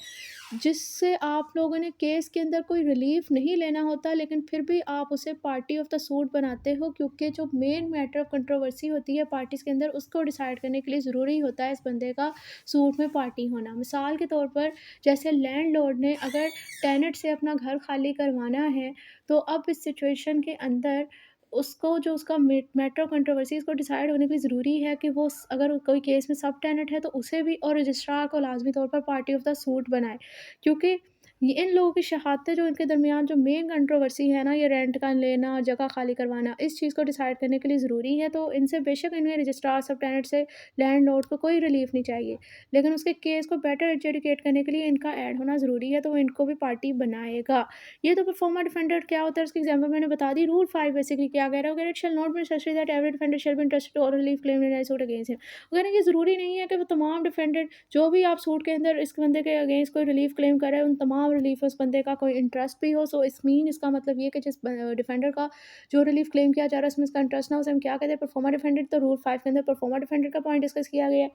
जिससे आप लोगों ने केस के अंदर कोई रिलीफ नहीं लेना होता, लेकिन फिर भी आप उसे पार्टी ऑफ द सूट बनाते हो, क्योंकि जो मेन मैटर ऑफ कंट्रोवर्सी होती है पार्टीज़ के अंदर, उसको डिसाइड करने के लिए ज़रूरी होता है इस बंदे का सूट में पार्टी होना। मिसाल के तौर पर जैसे लैंडलॉर्ड ने अगर टेनेंट से अपना घर खाली करवाना है, तो अब इस सिचुएशन के अंदर उसको जो उसका मैटर ऑफ कंट्रोवर्सी इसको डिसाइड होने के लिए ज़रूरी है कि वो अगर कोई केस में सब टेनेंट है तो उसे भी और रजिस्ट्रार को लाजमी तौर पर पार्टी ऑफ द सूट बनाए, क्योंकि ये इन लोगों की शहादतें जो इनके दरमियान जो मेन कंट्रोवर्सी है ना, ये रेंट का लेना, जगह खाली करवाना, इस चीज़ को डिसाइड करने के लिए ज़रूरी है। तो इनसे बेशक इन्हें रजिस्ट्रार सब टेनेंट से लैंडलॉर्ड को कोई रिलीफ नहीं चाहिए, लेकिन उसके केस को बेटर एजुकेट करने के लिए इनका ऐड होना ज़रूरी है, तो वो इनको भी पार्टी बनाएगा। ये तो परफॉर्मर डिफेंडर क्या होता है उसकी एग्जाम्पल मैंने बता दी। रूल 5 बेसिकली क्या कह रहा है, it shall not be necessary that every defender shall be interested or relief claimed in any suit against him. अगर ये ज़रूरी नहीं है कि वो तमाम डिफेंडेंट जो भी आप सूट के अंदर इस बंदे के अगेंस्ट कोई रिलीफ क्लेम कर रहे हैं, उन तमाम रिलीफ उस बंदे का कोई इंटरेस्ट भी हो। सो इस मीन इसका मतलब ये कि जिस डिफेंडर का जो रिलीफ क्लेम किया जा रहा है उसमें इसका इंटरेस्ट ना हो, उसे हम क्या कहते हैं, परफॉर्मर डिफेंडेंट। तो रूल 5 के अंदर परफॉर्मर डिफेंडेंट का पॉइंट डिस्कस किया गया है।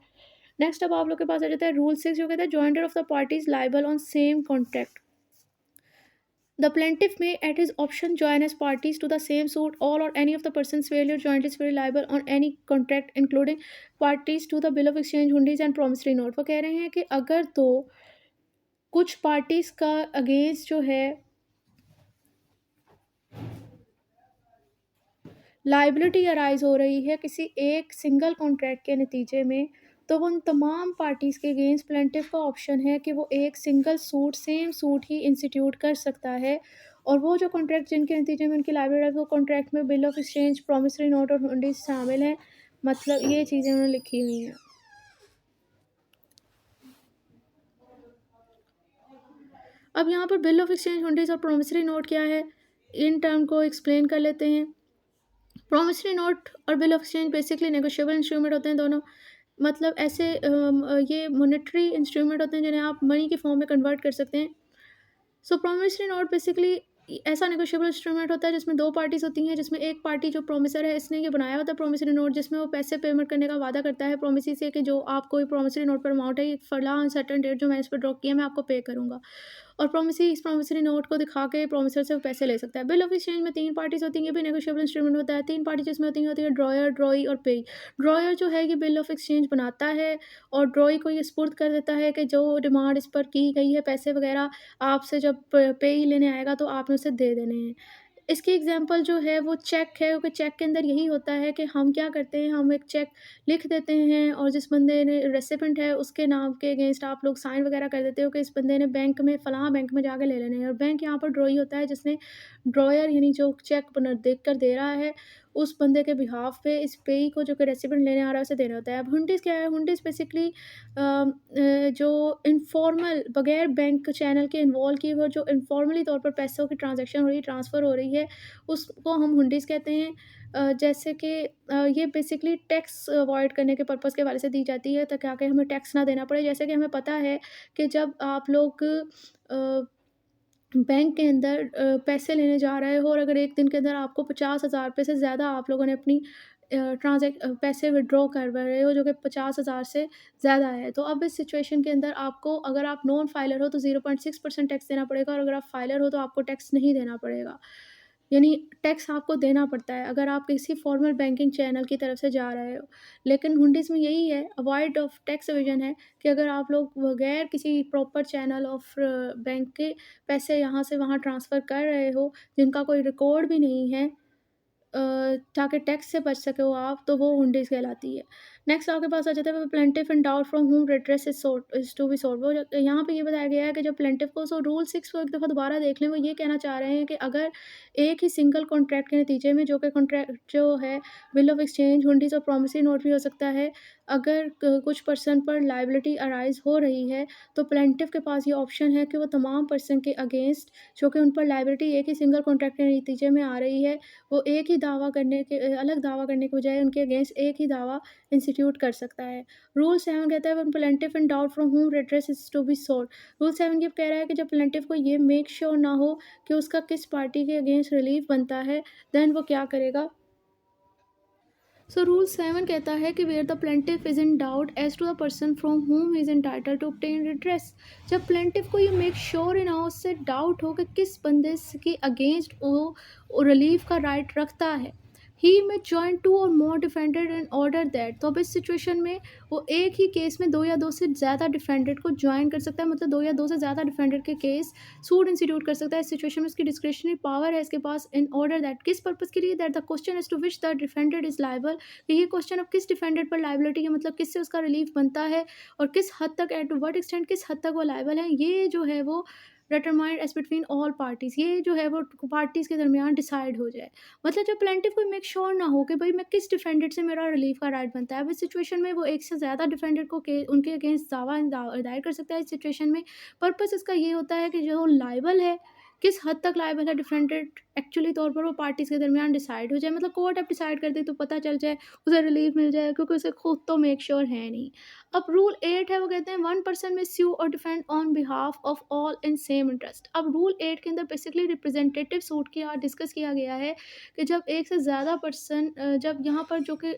नेक्स्ट अब आप लोग के पास आ जाता है रूल 6, जो कहता है jointer of the parties liable on same contract. The plaintiff may, at his option, join as parties to the same suit. All or any of the persons failure jointly is liable on any contract, including parties to the bill of exchange, hundis and promissory note। वो कह रहे हैं कि अगर तो कुछ parties का against जो है लाइबिलिटी अराइज हो रही है किसी एक सिंगल कॉन्ट्रैक्ट के नतीजे में, तो उन तमाम पार्टीज़ के अगेंस्ट प्लेंटिफ का ऑप्शन है कि वो एक सिंगल सूट, सेम सूट ही इंस्टीट्यूट कर सकता है। और वो जो कॉन्ट्रैक्ट जिनके नतीजे में उनकी लाइबिलिटी है, वो कॉन्ट्रैक्ट में bill of exchange, promissory note और हुंडीज शामिल हैं। मतलब ये चीज़ें उन्होंने लिखी हुई हैं। अब यहाँ पर बिल ऑफ एक्सचेंज, हुंडीज और प्रॉमिसरी नोट क्या है, इन टर्म को एक्सप्लेन कर लेते हैं। प्रॉमिसरी नोट और bill of exchange basically negotiable instrument होते हैं दोनों। मतलब ऐसे ये मॉनेटरी इंस्ट्रूमेंट होते हैं जिन्हें आप मनी के फॉर्म में कन्वर्ट कर सकते हैं। सो प्रॉमिसरी नोट बेसिकली ऐसा नेगोशिएबल इंस्ट्रूमेंट होता है जिसमें दो पार्टीज होती हैं, जिसमें एक पार्टी जो प्रोमिसर है, इसने ये बनाया होता है प्रॉमिसरी नोट, जिसमें वो पैसे पेमेंट करने का वादा करता है प्रोमिसी से कि जो आप कोई प्रॉमिसरी नोट पर अमाउंट है, ये फलां सर्टेन डेट जो मैंने इस पर ड्रॉ किया मैं आपको पे करूँगा। और प्रोमिसी इस प्रॉमिसरी नोट को दिखा के प्रोमिसर से पैसे ले सकता है। बिल ऑफ एक्सचेंज में तीन पार्टीज होती हैं, ये भी नेगोशिएबल इंस्ट्रूमेंट होता है। तीन पार्टी जिसमें होती है ड्रॉयर, ड्रॉई और पेई। ड्रॉयर जो है ये बिल ऑफ एक्सचेंज बनाता है और ड्रॉई को ये स्पुर्द कर देता है कि जो डिमांड इस पर की गई है, पैसे वगैरह आपसे जब पेई लेने आएगा तो आपने उसे दे देने हैं। इसकी एग्जांपल जो है वो चेक है, क्योंकि चेक के अंदर यही होता है कि हम क्या करते हैं, हम एक चेक लिख देते हैं और जिस बंदे ने रेसिपेंट है उसके नाम के अगेंस्ट आप लोग साइन वगैरह कर देते हो कि इस बंदे ने बैंक में फलां बैंक में जाके ले लेने हैं। और बैंक यहाँ पर ड्रॉई होता है जिसने ड्रॉयर यानी जो चेक देख कर दे रहा है उस बंदे के बिहाफ पे इस पेई को जो कि रेसिपेंट लेने आ रहा है उसे देना होता है। अब हुंडीज़ क्या है, हुंडीज़ बेसिकली जो इनफॉर्मल बगैर बैंक चैनल के इन्वॉल्व किए हुए जो इनफॉर्मली तौर पर पैसों की ट्रांजैक्शन हो रही है, ट्रांसफ़र हो रही है, उसको हम हुंडीज़ कहते हैं। जैसे कि ये बेसिकली टैक्स अवॉइड करने के पर्पज़ के हवाले से दी जाती है ताकि हमें टैक्स ना देना पड़े। जैसे कि हमें पता है कि जब आप लोग बैंक के अंदर पैसे लेने जा रहे हो और अगर एक दिन के अंदर आपको 50,000 रुपये से ज़्यादा आप लोगों ने अपनी पैसे विड्रॉ करवा रहे हो जो कि 50,000 से ज़्यादा है, तो अब इस सिचुएशन के अंदर आपको, अगर आप नॉन फाइलर हो तो 0.6% टैक्स देना पड़ेगा और अगर आप फाइलर हो तो आपको टैक्स नहीं देना पड़ेगा। यानी टैक्स आपको देना पड़ता है अगर आप किसी फॉर्मल बैंकिंग चैनल की तरफ से जा रहे हो। लेकिन हुंडीज़ में यही है, अवॉइड ऑफ टैक्स एवेजन है कि अगर आप लोग बगैर किसी प्रॉपर चैनल ऑफ बैंक के पैसे यहाँ से वहाँ ट्रांसफ़र कर रहे हो, जिनका कोई रिकॉर्ड भी नहीं है, ताकि टैक्स से बच सको आप, तो वो हुंडीज़ कहलाती है। नेक्स्ट आपके पास आ जाता है plaintiff in doubt from whom redress is to B solved. वो यहाँ पे ये बताया गया है कि जब प्लेंटिफ को, सो रूल 6 को एक दफ़ा दोबारा देख लें, वो ये कहना चाह रहे हैं कि अगर एक ही सिंगल कॉन्ट्रैक्ट के नतीजे में, जो कि कॉन्ट्रैक्ट जो है बिल ऑफ एक्सचेंज, हुंडीज़ और प्रॉमिसरी नोट भी हो सकता है, अगर कुछ पर्सन पर लायबिलिटी अराइज़ हो रही है, तो प्लेंटिफ के पास ये ऑप्शन है कि वो तमाम पर्सन के अगेंस्ट जो कि उन पर लायबिलिटी एक ही सिंगल कॉन्ट्रैक्ट के नतीजे में आ रही है, वो एक ही दावा करने के अलग दावा करने के बजाय उनके अगेंस्ट एक ही दावा इंस्टीट्यूट कर सकता है। रूल 7 कहता है when plaintiff in doubt from whom redress is to be sought. Rule 7 ये कह रहा है कि जब प्लेंटिफ को ये मेक श्योर ना हो कि उसका किस पार्टी के अगेंस्ट रिलीफ बनता है, देन वो क्या करेगा। सो रूल 7 कहता है कि where the plaintiff is in doubt as to the person from whom is entitled to obtain redress। जब प्लेंटिफ को ये मेक श्योर ही ना हो, उससे डाउट हो कि किस बंदे के अगेंस्ट वो रिलीफ का राइट रखता है, ही में जॉइन टू और मोर डिफेंडेड इन ऑर्डर दैट। तो अब इस सिचुएशन में वो एक ही केस में दो या दो से ज़्यादा डिफेंडेड को ज्वाइन कर सकता है, मतलब दो या दो से ज़्यादा डिफेंडेड के केस सूट इंस्टीट्यूट कर सकता है। इस सिचुएशन में उसकी डिस्क्रिशनरी पावर है इसके पास, इन ऑर्डर दैट, किस पर्पज़ के लिए, that the question is to which the defendant is liable, कि ये क्वेश्चन अब किस डिफेंडेड पर लाइबिलिटी है, मतलब किससे उसका रिलीफ बनता है और किस हद तक, एट टू व्हाट एक्सटेंट, किस हद तक वो लाइबल है, ये जो है वो determined as between all parties, ये जो है वो पार्टीज़ के दरमियान डिसाइड हो जाए। मतलब जब प्लेंटिफ को मेक श्योर ना हो कि भाई मैं किस डिफेंडेड से मेरा रिलीफ का राइट बनता है, अब इस सिचुएशन में वो एक से ज़्यादा डिफेंडेड को उनके अगेंस्ट दायर कर सकता है। इस सिचुएशन में पर्पस इसका ये होता है कि जो लाइबल है, किस हद तक लाइबल है डिफेंडेड, एक्चुअली तौर पर वो पार्टीज़ के दरमियान डिसाइड हो जाए, मतलब कोर्ट अब डिसाइड कर दे तो पता चल जाए, उसे रिलीफ मिल जाए, क्योंकि उसे खुद तो मेक श्योर है नहीं। अब रूल 8 है, वो कहते हैं वन पर्सन में स्यू और defend on behalf of all in same interest. अब रूल 8 के अंदर बेसिकली रिप्रेजेंटेटिव सूट की आज डिस्कस किया गया है कि जब एक से ज़्यादा पर्सन, जब यहाँ पर जो कि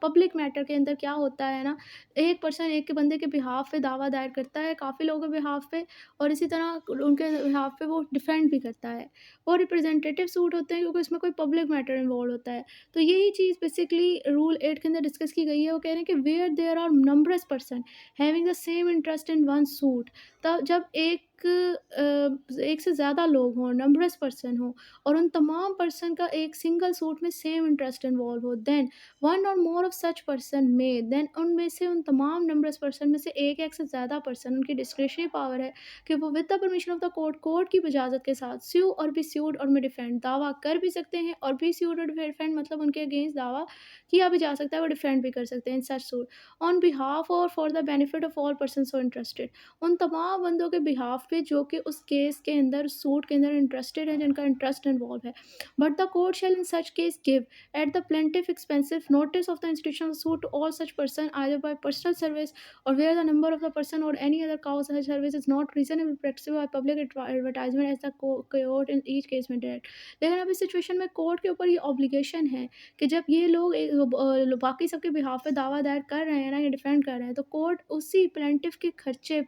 पब्लिक मैटर के अंदर क्या होता है ना, एक पर्सन एक के बंदे के बिहाफ पे दावा दायर करता है काफ़ी लोगों के बिहाफ पे, और इसी तरह उनके बिहाफ पे वो डिफेंड भी करता है। वो रिप्रेजेंटेटिव सूट होते हैं क्योंकि इसमें कोई पब्लिक मैटर इन्वॉल्व होता है। तो यही चीज़ बेसिकली रूल 8 के अंदर डिस्कस की गई है। वो कह रहे हैं कि where there are numerous person having the same interest in one suit, तब जब एक से ज़्यादा लोग हों, नंबरस पर्सन हो, और उन तमाम पर्सन का एक सिंगल सूट में सेम इंटरेस्ट इन्वॉल्व हो, then one or more of such person में, देन उनमें से, उन तमाम नंबरस पर्सन में से एक से ज़्यादा पर्सन, उनकी डिस्क्रिशनरी पावर है कि वो with the permission of the court, court की इजाज़त के साथ स्यू और बी स्यूड और में डिफेंड, दावा कर भी सकते हैं, और बी स्यूड और डिफेंड मतलब उनके अगेंस्ट दावा किया भी जा सकता है, वो डिफेंड भी कर सकते हैं इन सच suit on behalf or for the benefit of all person so interested, उन तमाम बंदों के बिहाफ पे जो कि उस केस के अंदर, सूट के अंदर इंटरेस्टेड है, जिनका इंटरेस्ट इन्वॉल्व है। But the court shall in such case give at the plaintiff expensive notice of the institution suit to all such person either by personal service or where the number of the person or any other cause such service is not reasonably practicable by public advertisement as the court in each case में direct। लेकिन अब इस situation में court के ऊपर ये obligation है कि जब ये लोग बाकी सबके बिहाफ पे दावा दायर कर रहे हैं ना, ये डिफेंड कर रहे हैं, तो कोर्ट उसी प्लेंटिफ के खर्चे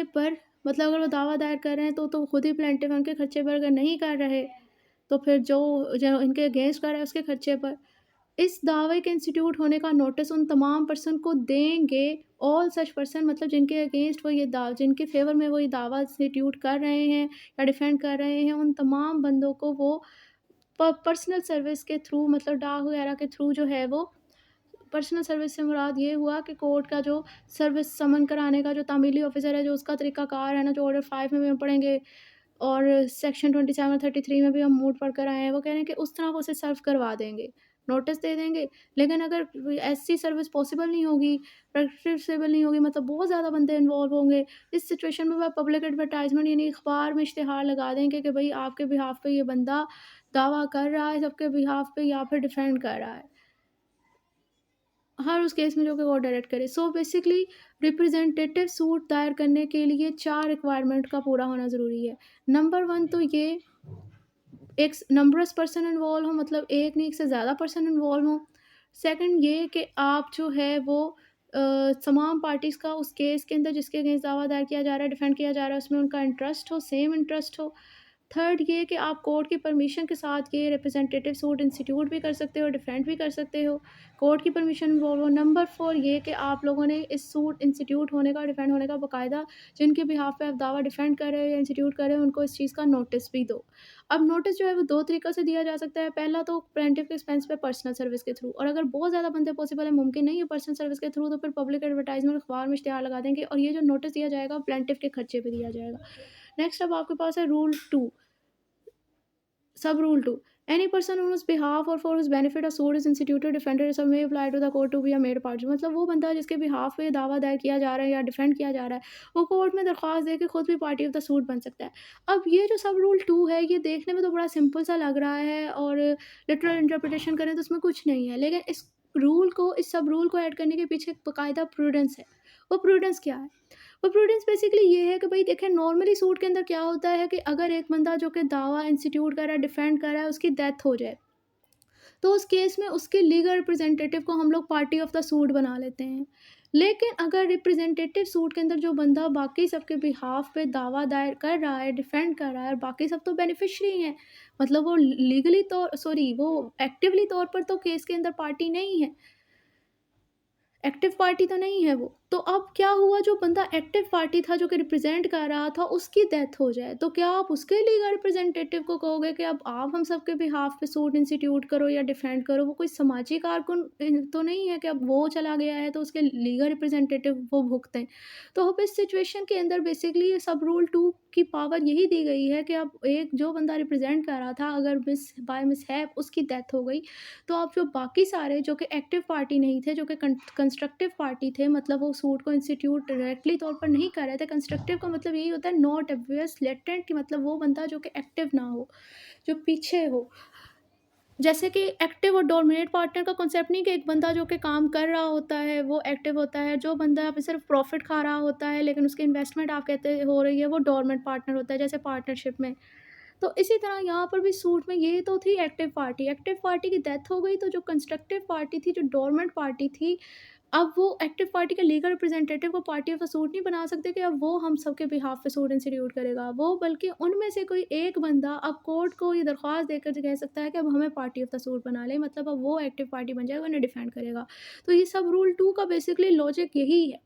पर मतलब अगर वो दावा दायर कर रहे हैं तो खुद ही प्लेंटिफ उनके खर्चे पर अगर नहीं कर रहे, तो फिर जो जो इनके अगेंस्ट कर रहा है उसके खर्चे पर इस दावे के इंस्टीट्यूट होने का नोटिस उन तमाम पर्सन को देंगे, ऑल सच पर्सन मतलब जिनके अगेंस्ट वो ये जिनके फेवर में वो ये दावा इंस्टीट्यूट कर रहे हैं या डिफेंड कर रहे हैं, उन तमाम बंदों को वो पर्सनल सर्विस के थ्रू, मतलब डाक वगैरह के थ्रू जो है वो, पर्सनल सर्विस से मुराद ये हुआ कि कोर्ट का जो सर्विस समन कराने का जो तामीली ऑफिसर है, जो उसका तरीक़ाकार है ना, जो ऑर्डर 5 में भी हम पढ़ेंगे और सेक्शन 27 33 में भी हम मूड पढ़ कर आए हैं, वो कह रहे हैं कि उस तरह वो उसे सर्व करवा देंगे, नोटिस दे देंगे। लेकिन अगर ऐसी सर्विस पॉसिबल नहीं होगी, प्रैक्टिसेबल नहीं होगी, मतलब बहुत ज़्यादा बंदे इन्वॉल्व होंगे, इस सिचुएशन में वह पब्लिक एडवर्टाइजमेंट यानी अखबार में इश्तिहार लगा देंगे कि भाई आपके बिहाफ पे ये बंदा दावा कर रहा है, सबके बिहाफ पे या फिर डिफेंड कर रहा है, हर उस केस में जो कि कोर्ट डायरेक्ट करे। सो बेसिकली रिप्रेजेंटेटिव सूट दायर करने के लिए 4 रिक्वायरमेंट का पूरा होना ज़रूरी है। नंबर 1 तो ये एक नंबरस पर्सन इन्वॉल्व हो, मतलब एक नहीं एक से ज़्यादा पर्सन इन्वॉल्व हो। सेकंड ये कि आप जो है वो तमाम पार्टीज़ का उस केस के अंदर जिसके अगेंस्ट दावा दायर किया जा रहा है, डिफेंड किया जा रहा है, उसमें उनका इंटरेस्ट हो, सेम इंटरेस्ट हो। थर्ड ये कि आप कोर्ट की परमिशन के साथ ये रिप्रेजेंटेटिव सूट इंस्टीट्यूट भी कर सकते हो, डिफेंड भी कर सकते हो, कोर्ट की परमिशन इन्वॉल्व हो। नंबर 4 ये कि आप लोगों ने इस सूट इंस्टीट्यूट होने का, डिफेंड होने का बाकायदा जिनके बिहाफ पे आप दावा डिफेंड कर रहे हो या इंस्टीट्यूट कर रहे हो उनको इस चीज़ का नोटिस भी दो। अब नोटिस जो है वो 2 तरीक़ों से दिया जा सकता है। पहला तो प्लेंटिफ के एक्सपेंस पे पर्सनल सर्विस के थ्रू, और अगर बहुत ज़्यादा बंदे पॉसिबल है, मुमकिन नहीं है पर्सनल सर्विस के थ्रू, तो फिर पब्लिक एडवर्टाइजमेंट अखबार में इश्तिहार लगा देंगे और ये जो नोटिस दिया जाएगा प्लेंटिफ के खर्चे पे दिया जाएगा। नेक्स्ट अब आपके पास है rule 2, sub rule 2, any person on whose behalf or for whose benefit a suit is instituted defended sub may apply to the court to be a made party. मतलब वो बंदा जिसके बिहाफ पे दावा दायर किया जा रहा है या डिफेंड किया जा रहा है, वो कोर्ट में दरख्वास्त दे के खुद भी पार्टी ऑफ द सूट बन सकता है। अब ये जो सब रूल 2 है, ये देखने में तो बड़ा सिंपल सा लग रहा है और लिटरल इंटरप्रिटेशन करें तो उसमें कुछ नहीं है, लेकिन इस सब रूल को ऐड करने के पीछे एक बाकायदा प्रूडेंस है। वो प्रूडेंस क्या है? वो प्रूडेंस बेसिकली ये है कि भाई देखें, नॉर्मली सूट के अंदर क्या होता है कि अगर एक बंदा जो कि दावा इंस्टीट्यूट कर रहा है, डिफेंड कर रहा है, उसकी डेथ हो जाए, तो उस केस में उसके लीगल रिप्रेजेंटेटिव को हम लोग पार्टी ऑफ द सूट बना लेते हैं। लेकिन अगर रिप्रेजेंटेटिव सूट के अंदर जो बंदा बाकी सबके बिहाफ पे दावा दायर कर रहा है, डिफेंड कर रहा है, और बाकी सब तो बेनिफिशरी हैं, मतलब वो लीगली तौर सॉरी वो एक्टिवली तौर पर तो केस के अंदर पार्टी नहीं है, एक्टिव पार्टी तो नहीं है वो। तो अब क्या हुआ, जो बंदा एक्टिव पार्टी था, जो कि रिप्रेजेंट कर रहा था, उसकी डेथ हो जाए, तो क्या आप उसके लीगल रिप्रेजेंटेटिव को कहोगे कि अब आप हम सबके बिहाफ पे सूट इंस्टीट्यूट करो या डिफेंड करो? वो कोई समाजी कारकुन तो नहीं है कि अब वो चला गया है तो उसके लीगल रिप्रेजेंटेटिव वो भुगतें। तो अब इस सिचुएशन के अंदर बेसिकली सब रूल 2 की पावर यही दी गई है कि अब एक जो बंदा रिप्रेजेंट कर रहा था, अगर बाय मिसहैप उसकी डेथ हो गई, तो आप जो बाकी सारे जो कि एक्टिव पार्टी नहीं थे, जो कि कंस्ट्रक्टिव पार्टी थे, मतलब वो सूट को इंस्टीट्यूट डायरेक्टली तौर पर नहीं कर रहे थे। कंस्ट्रक्टिव का मतलब यही होता है नॉट ऑब्वियस लेटेंट, कि मतलब वो बंदा जो कि एक्टिव ना हो, जो पीछे हो। जैसे कि एक्टिव और डोमिनेट पार्टनर का कॉन्सेप्ट नहीं कि एक बंदा जो कि काम कर रहा होता है वो एक्टिव होता है, जो बंदा आप सिर्फ प्रॉफिट खा रहा होता है लेकिन उसकी इन्वेस्टमेंट आप कहते हो रही है, वो डोरमेंट पार्टनर होता है, जैसे पार्टनरशिप में। तो इसी तरह यहाँ पर भी सूट में ये तो थी एक्टिव पार्टी की डेथ हो गई, तो जो कंस्ट्रक्टिव पार्टी थी, जो डोरमेंट पार्टी थी, अब वो एक्टिव पार्टी के लीगल रिप्रेजेंटेटिव को पार्टी ऑफ द सूट नहीं बना सकते कि अब वो हम सबके बिहाफ पे सूट इंस्टीट्यूट करेगा, वो बल्कि उनमें से कोई एक बंदा अब कोर्ट को ये दरख्वास्त देकर कह सकता है कि अब हमें पार्टी ऑफ द सूट बना ले, मतलब अब वो एक्टिव पार्टी बन जाएगा, उन्हें डिफेंड करेगा। तो ये सब रूल 2 का बेसिकली लॉजिक यही है।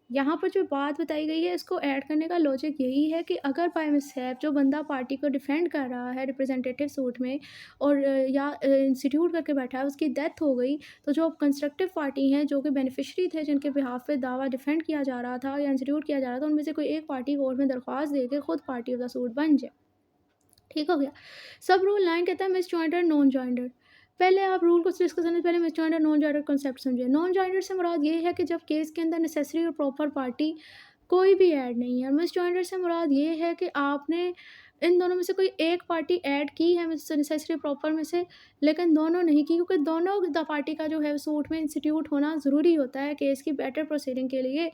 यहाँ पर जो बात बताई गई है, इसको ऐड करने का लॉजिक यही है कि अगर बाय मिसहैप जो बंदा पार्टी को डिफेंड कर रहा है रिप्रेजेंटेटिव सूट में और या इंस्टीट्यूट करके बैठा है, उसकी डेथ हो गई, तो जो कंस्ट्रक्टिव पार्टी हैं, जो कि बेनिफिशरी थे, जिनके बिहाफ पे दावा डिफेंड किया जा रहा था या इंस्टीट्यूट किया जा रहा था, उनमें से कोई एक पार्टी कोर्ट में दरख्वास्त दे के खुद पार्टी ऑफ द सूट बन जाए। ठीक हो गया। सब रूल 9 कहता है मिस जॉइंटर, नॉन जॉइंटर। पहले आप रूल को डिस्कस करने से पहले miss jointer, non jointer concept समझिए। नॉन जॉइंटर से मुराद ये है कि जब केस के अंदर नेसेसरी और प्रॉपर पार्टी कोई भी ऐड नहीं है। मिस जॉइंटर से मुराद ये है कि आपने इन दोनों में से कोई एक पार्टी ऐड की है नेसेसरी प्रॉपर में से, लेकिन दोनों नहीं की, क्योंकि दोनों द पार्टी का जो है सूट में इंस्टीट्यूट होना ज़रूरी होता है केस की बेटर प्रोसीडिंग के लिए।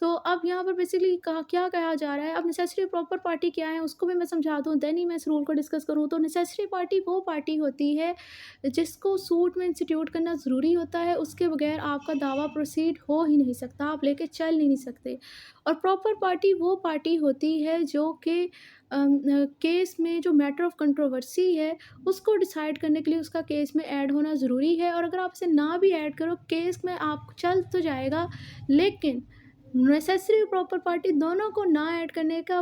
तो अब यहाँ पर बेसिकली क्या कहा जा रहा है, अब नेसेसरी प्रॉपर पार्टी क्या है उसको भी मैं समझा दूँ, देन ही मैं इस रूल को डिस्कस करूँ। तो नेसेसरी पार्टी वो पार्टी होती है जिसको सूट में इंस्टीट्यूट करना ज़रूरी होता है, उसके बगैर आपका दावा प्रोसीड हो ही नहीं सकता, आप लेके चल ही नहीं सकते। और प्रॉपर पार्टी वो पार्टी होती है जो कि केस में जो मैटर ऑफ कंट्रोवर्सी है उसको डिसाइड करने के लिए उसका केस में ऐड होना ज़रूरी है, और अगर आप इसे ना भी ऐड करो केस में आप चल तो जाएगा, लेकिन नेसेसरी प्रॉपर पार्टी दोनों को ना ऐड करने का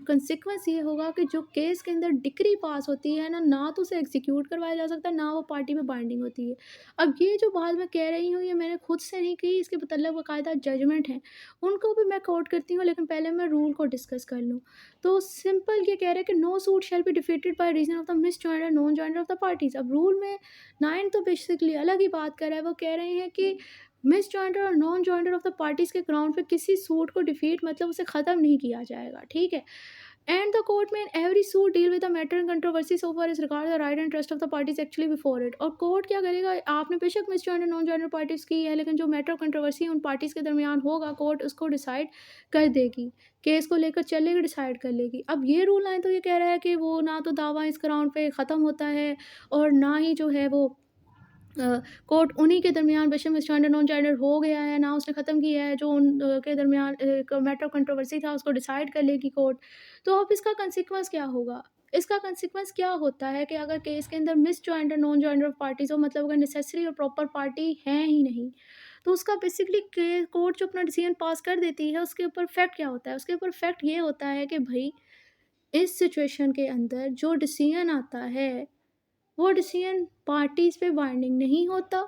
कंसिक्वेंस ये होगा कि जो केस के अंदर डिक्री पास होती है ना, ना तो उसे एग्जीक्यूट करवाया जा सकता है, ना वो पार्टी में बाइंडिंग होती है। अब ये जो बात मैं कह रही हूँ ये मैंने खुद से नहीं की, इसके मतलब बाकायदा जजमेंट है, उनको भी मैं कोट करती हूँ, लेकिन पहले मैं रूल को डिस्कस कर लूँ। तो सिंपल ये कह रहे हैं कि no suit shall be defeated by reason of the misjoinder non joinder of the parties. अब रूल में 9 तो बेसिकली अलग ही बात कर रहा है, वो कह रहे हैं कि मिस जॉइंटर और non joinder of the parties के ग्राउंड पे किसी सूट को डिफीट मतलब उसे ख़त्म नहीं किया जाएगा, ठीक है। And the court may in every suit deal with the matter and controversy so far as regard the right and trust of the parties actually before it. और कोर्ट क्या करेगा, आपने बेशक misjoinder non joinder parties की है, लेकिन जो matter of controversy उन पार्टीज के दरमियान होगा, कोर्ट उसको डिसाइड कर देगी, केस को लेकर चलेगी, डिसाइड कर लेगी। अब ये रूल आए तो ये कह रहा है कि वो ना तो दावा इस ग्राउंड पे ख़त्म होता है और ना ही जो है वो कोर्ट उन्हीं के दरमियान बेशक स्टैंडर्ड नॉन स्टैंडर्ड हो गया है, ना उसने ख़त्म किया है, जो उन के दरमियान एक मैटर ऑफ कंट्रोवर्सी था उसको डिसाइड कर लेगी कोर्ट। तो अब इसका कंसिक्वेंस क्या होगा? इसका कंसिक्वेंस क्या होता है कि अगर केस के अंदर मिस जॉइंट और नॉन जॉइंट ऑफ पार्टीज हो, मतलब अगर नेसेसरी और प्रॉपर पार्टी है ही नहीं, तो उसका बेसिकली कोर्ट जो अपना डिसीजन पास कर देती है उसके ऊपर फैक्ट क्या होता है, उसके ऊपर फैक्ट ये होता है कि भाई इस सिचुएशन के अंदर जो डिसीजन आता है वो डिसीजन पार्टीज पे बाइंडिंग नहीं होता,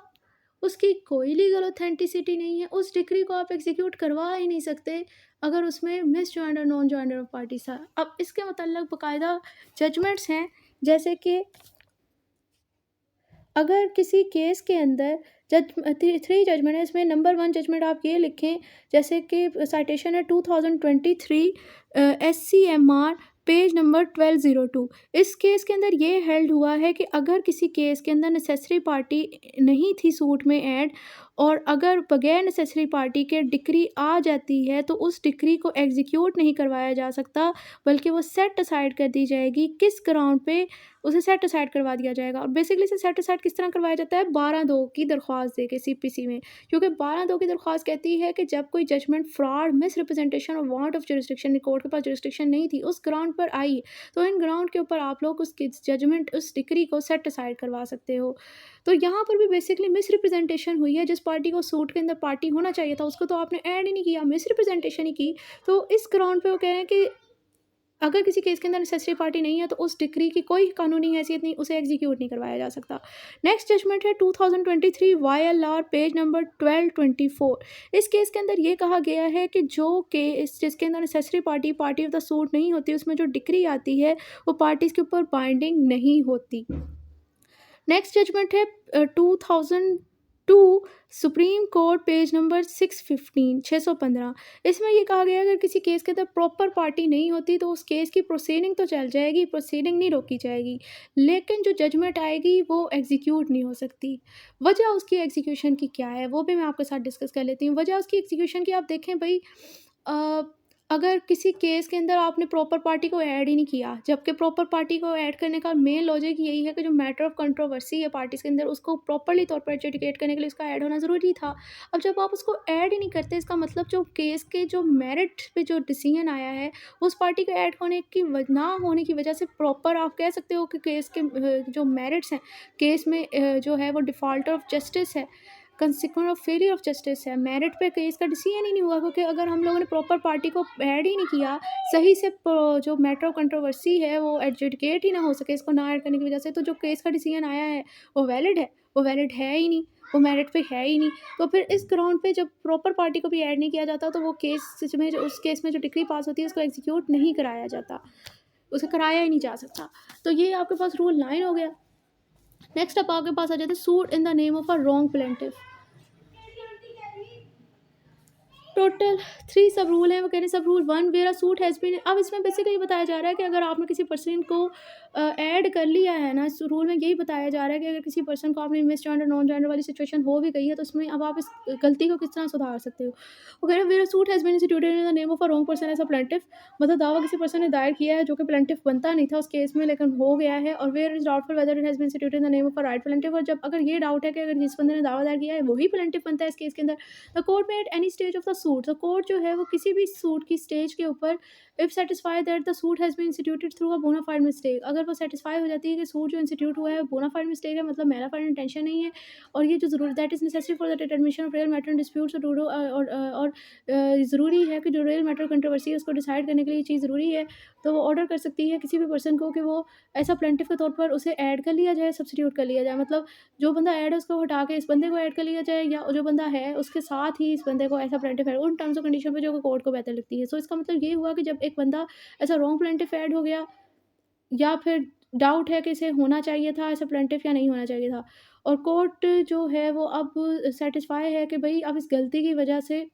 उसकी कोई लीगल ऑथेंटिसिटी नहीं है, उस डिक्री को आप एग्जीक्यूट करवा ही नहीं सकते अगर उसमें मिस जॉइंट और नॉन जॉइंट ऑफ पार्टीज था। अब इसके मतलब बाकायदा जजमेंट्स हैं, जैसे कि अगर किसी केस के अंदर जज थ्री जजमेंट है, इसमें नंबर 1 जजमेंट आप ये लिखें, जैसे कि साइटेशन है 2023 SCMR पेज नंबर 1202। इस केस के अंदर ये हेल्ड हुआ है कि अगर किसी केस के अंदर नेसेसरी पार्टी नहीं थी सूट में ऐड, और अगर बगैर नेसेसरी पार्टी के डिक्री आ जाती है तो उस डिक्री को एग्जीक्यूट नहीं करवाया जा सकता, बल्कि वो सेट असाइड कर दी जाएगी। किस ग्राउंड पे? उसे सेट असाइड करवा दिया जाएगा। और बेसिकली इसे सेट असाइड किस तरह करवाया जाता है? 12(2) की दरख्वास्त दे के सीपीसी में, क्योंकि 12(2) की दरख्वास्त कहती है कि जब कोई जजमेंट फ्रॉड, मिस रिप्रेजेंटेशन और वांट ऑफ जुरिस्डिक्शन, कोर्ट के पास जुरिस्डिक्शन नहीं थी, उस ग्राउंड पर आई, तो इन ग्राउंड के ऊपर आप लोग उस जजमेंट, उस डिक्री को सेट असाइड करवा सकते हो। तो यहाँ पर भी बेसिकली मिस रिप्रेजेंटेशन हुई है। जिस पार्टी को सूट के अंदर पार्टी होना चाहिए था उसको तो आपने ऐड ही नहीं किया, मिस रिप्रेजेंटेशन ही की। तो इस ग्राउंड पे वो कह रहे हैं कि अगर किसी केस के अंदर नेसेसरी पार्टी नहीं है तो उस डिक्री की कोई कानूनी हैसियत नहीं, उसे एग्जीक्यूट नहीं करवाया जा सकता। नेक्स्ट जजमेंट है 2023 YLR पेज नंबर 1224। इस केस के अंदर ये कहा गया है कि जो केस जिसके अंदर necessary party party of the suit नहीं होती, उसमें जो डिक्री आती है वो पार्टीज के ऊपर बाइंडिंग नहीं होती। नेक्स्ट जजमेंट है 2002 सुप्रीम कोर्ट पेज नंबर 615। इसमें ये कहा गया है अगर किसी केस के अंदर प्रॉपर पार्टी नहीं होती तो उस केस की प्रोसीडिंग तो चल जाएगी, प्रोसीडिंग नहीं रोकी जाएगी, लेकिन जो जजमेंट आएगी वो एग्जीक्यूट नहीं हो सकती। वजह उसकी एग्जीक्यूशन की क्या है वो भी मैं आपके साथ डिस्कस कर लेती हूँ। वजह उसकी एग्जीक्यूशन की आप देखें भाई, अ, अगर किसी केस के अंदर आपने प्रॉपर पार्टी को ऐड ही नहीं किया, जबकि प्रॉपर पार्टी को ऐड करने का मेन लॉजिक यही है कि जो मैटर ऑफ कंट्रोवर्सी है पार्टीज़ के अंदर उसको प्रॉपरली तौर पर एजुकेट करने के लिए उसका ऐड होना ज़रूरी था। अब जब आप उसको ऐड ही नहीं करते, इसका मतलब जो केस के जो मेरिट पे जो डिसीजन आया है उस पार्टी के ऐड होने की ना होने की वजह से प्रॉपर आप कह सकते हो कि केस के जो मेरिट्स हैं केस में जो है वो डिफ़ॉल्ट ऑफ जस्टिस है, consequence of failure of justice है, मेरिट पे केस का डिसीजन ही नहीं हुआ, क्योंकि अगर हम लोगों ने प्रॉपर पार्टी को ऐड ही नहीं किया सही से, जो मैटर ऑफ कंट्रोवर्सी है वो एडजुडिकेट ही ना हो सके इसको ना ऐड करने की वजह से, तो जो केस का डिसीजन आया है वो वैलिड है? वो वैलिड है ही नहीं, वो मेरिट पे है ही नहीं। तो फिर इस ग्राउंड पे जब प्रॉपर पार्टी को भी ऐड नहीं किया जाता तो वो केस में जो उस केस में जो डिक्री पास होती है उसको एग्जीक्यूट नहीं कराया जाता, उसे कराया ही नहीं जा सकता। तो ये आपके पास रूल 9 हो गया। नेक्स्ट अब आपके पास आ जाते हैं suit in the name of a wrong plaintiff. Total 3 sub rule हैं। वो कह रहे हैं sub rule 1 where a suit has been, अब इसमें बेसिकली बताया जा रहा है कि अगर आपने किसी पर्सन को ऐड कर लिया है ना, इस रूल में यही बताया जा रहा है कि अगर किसी पर्सन को आपने मिस जॉइंट और नॉन जॉइंट वाली सिचुएशन हो भी गई है तो उसमें अब आप इस गलती को किस तरह सुधार सकते हो। वो कह रहे हैं where a suit has been instituted in the name of a wrong person as a plaintiff, मतलब दावा किसी पर्सन ने दायर किया है जो कि प्लेंटिफ बनता नहीं था उस केस में लेकिन हो गया है, और where is doubtful whether it has been instituted in the name of a right plaintiff, और जब अगर ये डाउट है कि अगर जिस बंदे ने दावा दायर किया है वही प्लेंटिफ बनता है इस केस के अंदर, the court may at any stage of the suit, the court जो है वो किसी भी सूट की स्टेज के ऊपर if satisfy that the suit has been instituted through a bona fide mistake, अगर वो सेटिस्फाई हो जाती है कि सूट जो इंस्टीट्यूट हुआ है बोनाफाइड मिस्टेक है, मतलब मेलाफाइड इंटेंशन नहीं है, और ये जो जरूर that is necessary for the determination of real matter in disputes, और ज़रूरी है कि जो रियल मैटर कंट्रोवर्सी है उसको डिसाइड करने के लिए ये चीज़ ज़रूरी है, तो वो ऑर्डर कर सकती है किसी भी पर्सन को कि वो ऐसा प्लेंटिफ के तौर पर उसे ऐड कर लिया जाए, सब्सिट्यूट कर लिया जाए, मतलब जो बंदा ऐड है उसको हटा के इस बंदे को ऐड कर लिया जाए, या जो बंदा है उसके साथ ही इस बंदे को ऐसा प्लेंटिफ ऐड उन टर्म्स और कंडीशन पे जो कोर्ट को बेहतर लगती है। सो इसका मतलब ये हुआ कि जब एक बंदा ऐसा रॉन्ग प्लेंटिफ ऐड हो गया, या फिर डाउट है कि इसे होना चाहिए था ऐसा प्लेंटिफ या नहीं होना चाहिए था, और कोर्ट जो है वो अब सेटिस्फाई है कि भाई अब इस गलती की वजह से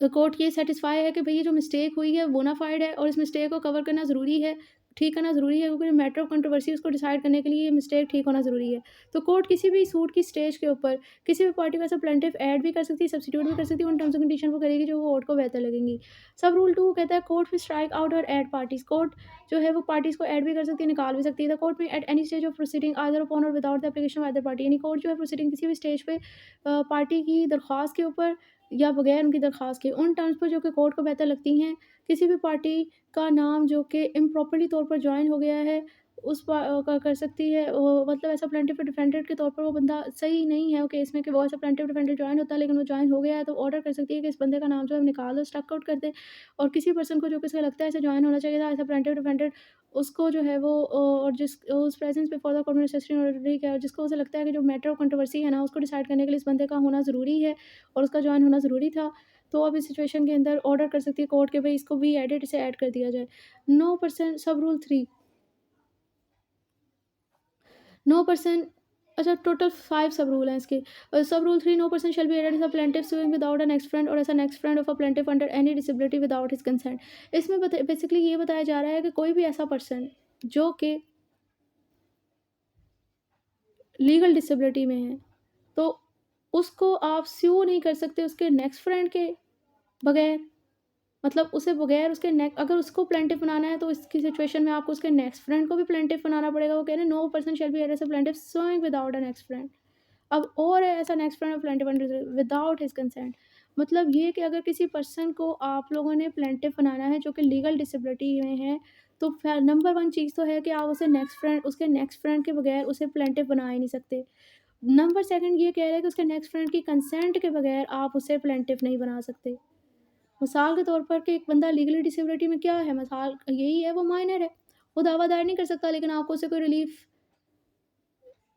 कोर्ट ये सेटिस्फाई है कि भई ये जो मिस्टेक हुई है बोनाफाइड है और इस मिस्टेक को कवर करना ज़रूरी है, ठीक करना ज़रूरी है, क्योंकि मैटर ऑफ कंट्रोवर्सी उसको डिसाइड करने के लिए ये मिस्टेक ठीक होना ज़रूरी है। तो कोर्ट किसी भी सूट की स्टेज के ऊपर किसी भी पार्टी को ऐसा प्लेंटिफ ऐड भी कर सकती है, सब्स्टिट्यूट भी कर सकती है, उन टर्म्स एंड कंडीशन को करेगी जो कोर्ट को बेहतर लगेंगी। सब रूल 2 कहता है कोर्ट विल स्ट्राइक आउट और ऐड पार्टीज़, कोर्ट जो है वो पार्टीज़ को ऐड भी कर सकती है, निकाल भी सकती है। The court may at any stage of proceeding either upon or without the application of other party, यानी कोर्ट जो है प्रोसीडिंग किसी भी स्टेज पे पार्टी की दरख्वास्त के ऊपर या बगैर उनकी दरख्वास्त के उन टर्म्स पर जो कि कोर्ट को बेहतर लगती हैं किसी भी पार्टी का नाम जो कि इम्प्रॉपर्ली तौर पर जॉइन हो गया है, उस कर सकती है, मतलब ऐसा प्लेंटिफ डिफेंडेंट के तौर पर वो बंदा सही नहीं है वो केस में कि वो ऐसा प्लेंटिफ डिफेंडेंट जॉइन होता है, लेकिन वो जॉइन हो गया है, तो ऑर्डर कर सकती है कि इस बंदे का नाम जो है निकाल दो, स्ट्रक आउट कर दे। और किसी पर्सन को जो किसी लगता है ऐसे जॉइन होना चाहिए था, ऐसा प्लेंटिफ डिफेंडेंट, उसको जो है वो और जिस उस प्रेजेंस बिफोर द कोर्ट में नेसेसरी ऑर्डर है, और जिसको उसे लगता है कि जो मैटर ऑफ कंट्रोवर्सी है ना, उसको डिसाइड करने के लिए इस बंदे का होना ज़रूरी है और उसका जॉइन होना ज़रूरी था, तो अब इस सिचुएशन के अंदर ऑर्डर कर सकती है कोर्ट के भाई इसको भी एडिट, इसे ऐड कर दिया जाए। 9% सब रूल 3, 9%, अच्छा टोटल 5 सब रूल हैं इसके। Sub rule 3, 9% shall be added a plaintiff suing without a next friend or as a next friend of a plaintiff under any disability without his consent. इसमें बेसिकली ये बताया जा रहा है कि कोई भी ऐसा पर्सन जो कि लीगल डिसेबिलिटी में है, तो उसको आप स्यू नहीं कर सकते उसके नेक्स्ट फ्रेंड के बगैर, मतलब उसे बगैर उसके अगर उसको प्लेंटिफ बनाना है तो इसकी सिचुएशन में आपको उसके नेक्स्ट फ्रेंड को भी प्लेंटिफ बनाना पड़ेगा। वो कह रहे हैं 9% shall be added a plaintiff suing without a next friend. अब और है ऐसा next friend of plaintiff without his consent, मतलब ये कि अगर किसी पर्सन को आप लोगों ने प्लेंटिफ बनाना है जो कि लीगल डिसेबिलिटी में है, तो नंबर 1 चीज़ तो है कि आप उसे उसके नेक्स्ट फ्रेंड के बगैर उसे प्लेंटिफ बना ही नहीं सकते। नंबर 2 ये कह रहे हैं कि उसके नेक्स्ट फ्रेंड की कंसेंट के बगैर आप उसे प्लेंटिफ नहीं बना सकते। मिसाल के तौर पर कि एक बंदा लीगली डिसेबिलिटी में क्या है, मिसाल यही है, वो माइनर है, वो दावा दायर नहीं कर सकता, लेकिन आपको उसे कोई रिलीफ,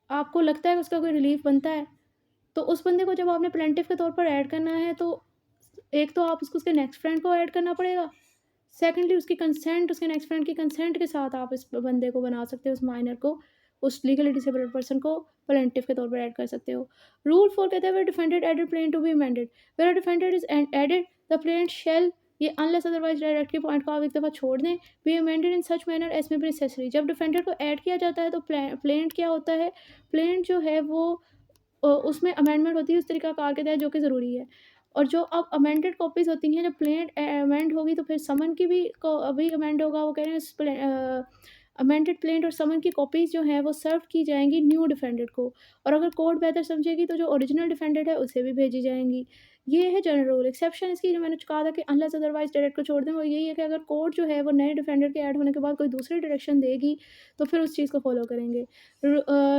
आपको लगता है कि उसका कोई रिलीफ बनता है, तो उस बंदे को जब आपने प्लेंटिफ के तौर पर ऐड करना है, तो एक तो आप उसको उसके नेक्स्ट फ्रेंड को ऐड करना पड़ेगा, सेकेंडली उसकी कंसेंट, उसके नेक्स्ट फ्रेंड की कंसेंट के साथ आप इस बंदे को बना सकते हो, उस माइनर को, उस लीगली डिसेबल्ड पर्सन को प्लेंटिफ के तौर पर ऐड कर सकते हो। रूल 4 कहता है where defendant added plaint to be amended, where defendant is added the plaint shall, ये अनलेस अदरवाइज डायरेक्ट के पॉइंट को आप एक दफ़ा छोड़ दें, be amended in such manner as may be necessary. जब डिफेंडेड को ऐड किया जाता है तो प्लेंट क्या होता है, प्लेंट जो है वो उसमें अमेंडमेंट होती है उस तरीक़ाकार के तहत जो कि ज़रूरी है। और जो अब अमेंडेड कॉपीज़ होती हैं, जब प्लेंट अमेंड होगी तो फिर समन की भी को भी अमेंड होगा। वो कह रहे हैं अमेंडेड प्लेंट और समन की कॉपीज़ जो हैं वो सर्व की जाएँगी न्यू डिफेंडेड को, और अगर कोर्ट बेहतर समझेगी तो जो ओरिजिनल डिफेंडेड है उसे भी भेजी जाएँगी। ये है जनरल रूल। एक्सेप्शन इसकी जो मैंने कहा था कि अनलेस अदरवाइज़ डायरेक्ट को छोड़ दें, वो यही है कि अगर कोर्ट जो है वो नए डिफेंडेड के ऐड होने के बाद कोई दूसरी डायरेक्शन देगी तो फिर उस चीज़ को फॉलो करेंगे।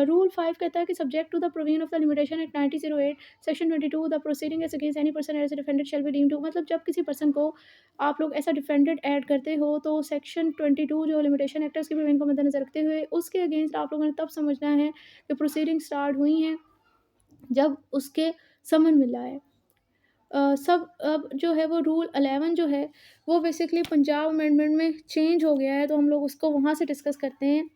रूल 5 कहता है कि subject to the provision of the limitation act 1908 section 22 the proceeding is against any person as defendant shall be deemed to, मतलब जब किसी पर्सन को आप लोग ऐसा डिफेंडेड ऐड करते हो तो सेक्शन 22 जो लिमिटेशन एक्ट है उसके प्रोविजन को मद्देनजर रखते हुए उसके अगेंस्ट आप लोगों ने तब समझना है कि प्रोसीडिंग स्टार्ट हुई हैं जब उसके समन मिला है। सब अब जो है वो रूल 11 जो है वो बेसिकली पंजाब अमेंडमेंट में चेंज हो गया है, तो हम लोग उसको वहाँ से डिस्कस करते हैं।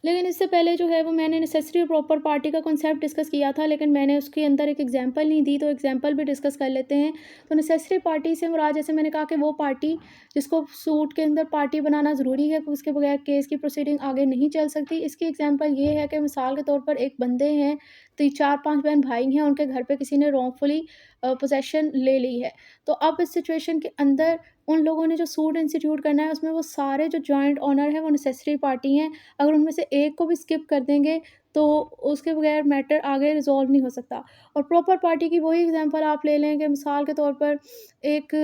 लेकिन इससे पहले जो है वो मैंने नेसेसरी और प्रॉपर पार्टी का कॉन्सेप्ट डिस्कस किया था, लेकिन मैंने उसके अंदर एक एग्जांपल नहीं दी, तो एग्जांपल भी डिस्कस कर लेते हैं। तो नेसेसरी पार्टी से मुराद, जैसे मैंने कहा कि वो पार्टी जिसको सूट के अंदर पार्टी बनाना ज़रूरी है, उसके बगैर केस की प्रोसीडिंग आगे नहीं चल सकती। इसकी एग्जांपल ये है कि मिसाल के तौर पर एक बंदे हैं, तो 4-5 बहन भाई हैं, उनके घर पे किसी ने रॉन्गफुली पोजेसन ले ली है। तो अब इस सिचुएशन के अंदर उन लोगों ने जो सूट इंस्टीट्यूट करना है उसमें वो सारे जो जॉइंट ओनर हैं वो नेसेसरी पार्टी हैं। अगर उनमें से एक को भी स्किप कर देंगे तो उसके बगैर मैटर आगे रिज़ॉल्व नहीं हो सकता। और प्रॉपर पार्टी की वही एग्जांपल आप ले लें कि मिसाल के तौर पर एक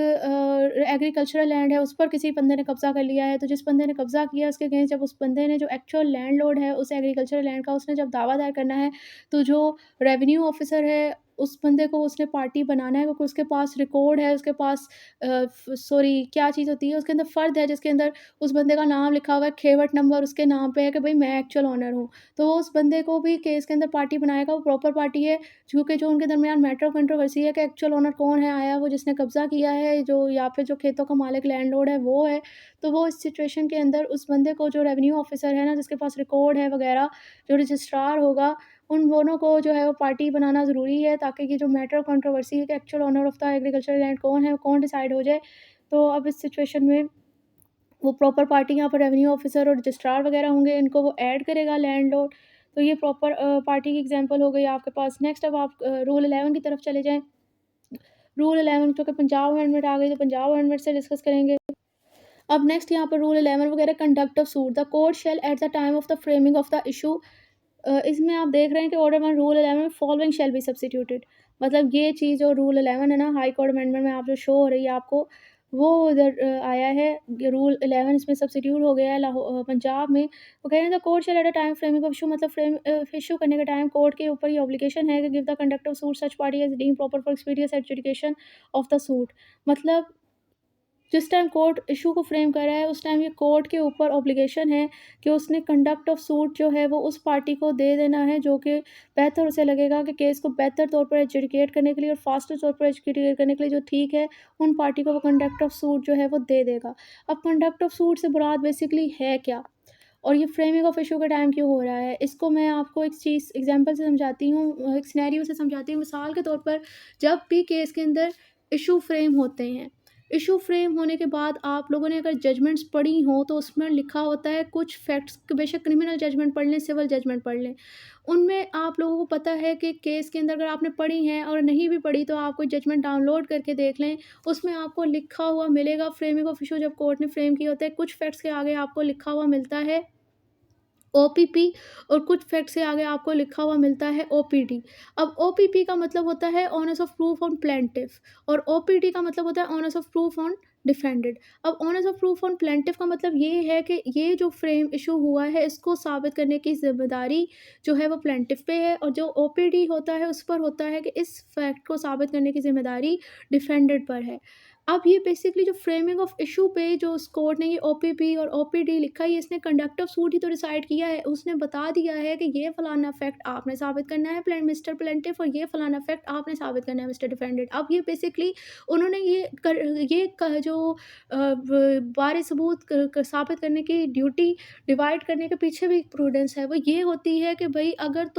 एग्रीकल्चरल लैंड है, उस पर किसी बंदे ने कब्ज़ा कर लिया है, तो जिस बंदे ने कब्ज़ा किया उसके अगेंस्ट जब उस बंदे ने जो एक्चुअल लैंडलॉर्ड है उस एग्रीकल्चरल लैंड का, उसने जब दावा दायर करना है, तो जो रेवेन्यू ऑफिसर है उस बंदे को उसने पार्टी बनाना है, क्योंकि उसके पास रिकॉर्ड है, उसके पास क्या चीज़ होती है, उसके अंदर फ़र्द है जिसके अंदर उस बंदे का नाम लिखा हुआ है, खेवट नंबर उसके नाम पे है कि भाई मैं एक्चुअल ओनर हूँ। तो वो उस बंदे को भी केस के अंदर पार्टी बनाएगा, वो प्रॉपर पार्टी है, क्योंकि जो उनके दरमियान मैटर ऑफ कंट्रोवर्सी है कि एक्चुअल ओनर कौन है, आया वो जिसने कब्ज़ा किया है, जो या फिर जो खेतों का मालिक लैंडलॉर्ड है वो है। तो वो इस सिचुएशन के अंदर उस बंदे को, जो रेवेन्यू ऑफिसर है ना, जिसके पास रिकॉर्ड है वगैरह, जो रजिस्ट्रार होगा, उन दोनों को जो है वो पार्टी बनाना ज़रूरी है, ताकि ये जो मैटर ऑफ कंट्रोवर्सी है कि actual owner of the agricultural land कौन है, वो कौन डिसाइड हो जाए। तो अब इस सिचुएशन में वो प्रॉपर पार्टी, यहाँ पर रेवेन्यू ऑफिसर और रजिस्ट्रार वगैरह होंगे, इनको वो ऐड करेगा लैंडलॉर्ड। तो ये प्रॉपर पार्टी की एग्जांपल हो गई आपके पास। नेक्स्ट अब आप रूल 11 की तरफ चले जाएँ। रूल 11 जो कि पंजाब अमेंडमेंट आ गई, तो पंजाब अमेंडमेंट से डिस्कस करेंगे। अब नेक्स्ट यहाँ पर रूल 11 वगैरह, conduct of suit, the court shell at the time of the framing of the issue, इसमें आप देख रहे हैं कि ऑर्डर 1 रूल 11 में फॉलोइंग शैल बी सब्स्टिट्यूटेड, मतलब ये चीज़ जो रूल 11 है ना, हाई कोर्ट अमेंडमेंट में आप जो शो हो रही है आपको, वो उधर आया है, रूल 11 इसमें सब्स्टिट्यूट हो गया है पंजाब में। वो कह रहे हैं the court shell at a time framing of issue, मतलब इश्यू करने का टाइम कोर्ट के ऊपर ये ऑब्लिगेशन है कि give the conduct of suit such party as deem proper for expedience adjudication of the suit. मतलब जिस टाइम कोर्ट इशू को फ्रेम कर रहा है उस टाइम ये कोर्ट के ऊपर ऑब्लिगेशन है कि उसने कंडक्ट ऑफ सूट जो है वो उस पार्टी को दे देना है जो कि बेहतर उसे लगेगा कि केस को बेहतर तौर पर एजुडिकेट करने के लिए और फास्टर तौर पर एजुडिकेट करने के लिए जो ठीक है उन पार्टी को वो कंडक्ट ऑफ सूट जो है वो दे देगा। अब कंडक्ट ऑफ सूट से मुराद बेसिकली है क्या, और ये फ्रेमिंग ऑफ इशू का टाइम क्यों हो रहा है, इसको मैं आपको एक चीज़ एग्जांपल से समझाती हूँ, एक सिनेरियो से समझाती हूँ। मिसाल के तौर पर जब भी केस के अंदर इशू फ्रेम होते हैं, इशू फ्रेम होने के बाद आप लोगों ने अगर जजमेंट्स पढ़ी हों तो उसमें लिखा होता है कुछ फैक्ट्स, बेशक क्रिमिनल जजमेंट पढ़ लें, सिविल जजमेंट पढ़ लें, उनमें आप लोगों को पता है कि केस के अंदर अगर आपने पढ़ी हैं और नहीं भी पढ़ी तो आप कोई जजमेंट डाउनलोड करके देख लें। उसमें आपको लिखा हुआ मिलेगा फ्रेमिंग ऑफ इशू, जब कोर्ट ने फ्रेम किया होता है कुछ फैक्ट्स के आगे आपको लिखा हुआ मिलता है ओपीपी, और कुछ फैक्ट से आगे आपको लिखा हुआ मिलता है ओपीडी। अब ओपीपी का मतलब होता है onus of proof on plaintiff, और ओपीडी का मतलब होता है onus of proof on defendant. अब onus of proof on plaintiff का मतलब ये है कि ये जो फ्रेम इशू हुआ है इसको साबित करने की जिम्मेदारी जो है वो प्लेंटिफ पे है, और जो ओपीडी होता है उस पर होता है कि इस फैक्ट को साबित करने की जिम्मेदारी डिफेंडेड पर है। अब ये बेसिकली जो फ्रेमिंग ऑफ इशू पे जो उस कोर्ट ने ये ओपीपी और ओपीडी लिखा है, ये इसने कंडक्ट ऑफ सूट ही तो डिसाइड किया है। उसने बता दिया है कि ये फलाना फैक्ट आपने साबित करना है मिस्टर प्लेंटिफ, और ये फलाना फैक्ट आपने साबित करना है मिस्टर डिफेंडेड। अब ये बेसिकली उन्होंने जो बारे सबूत साबित करने की ड्यूटी डिवाइड करने के पीछे भी प्रूडेंस है, वो ये होती है कि भाई अगर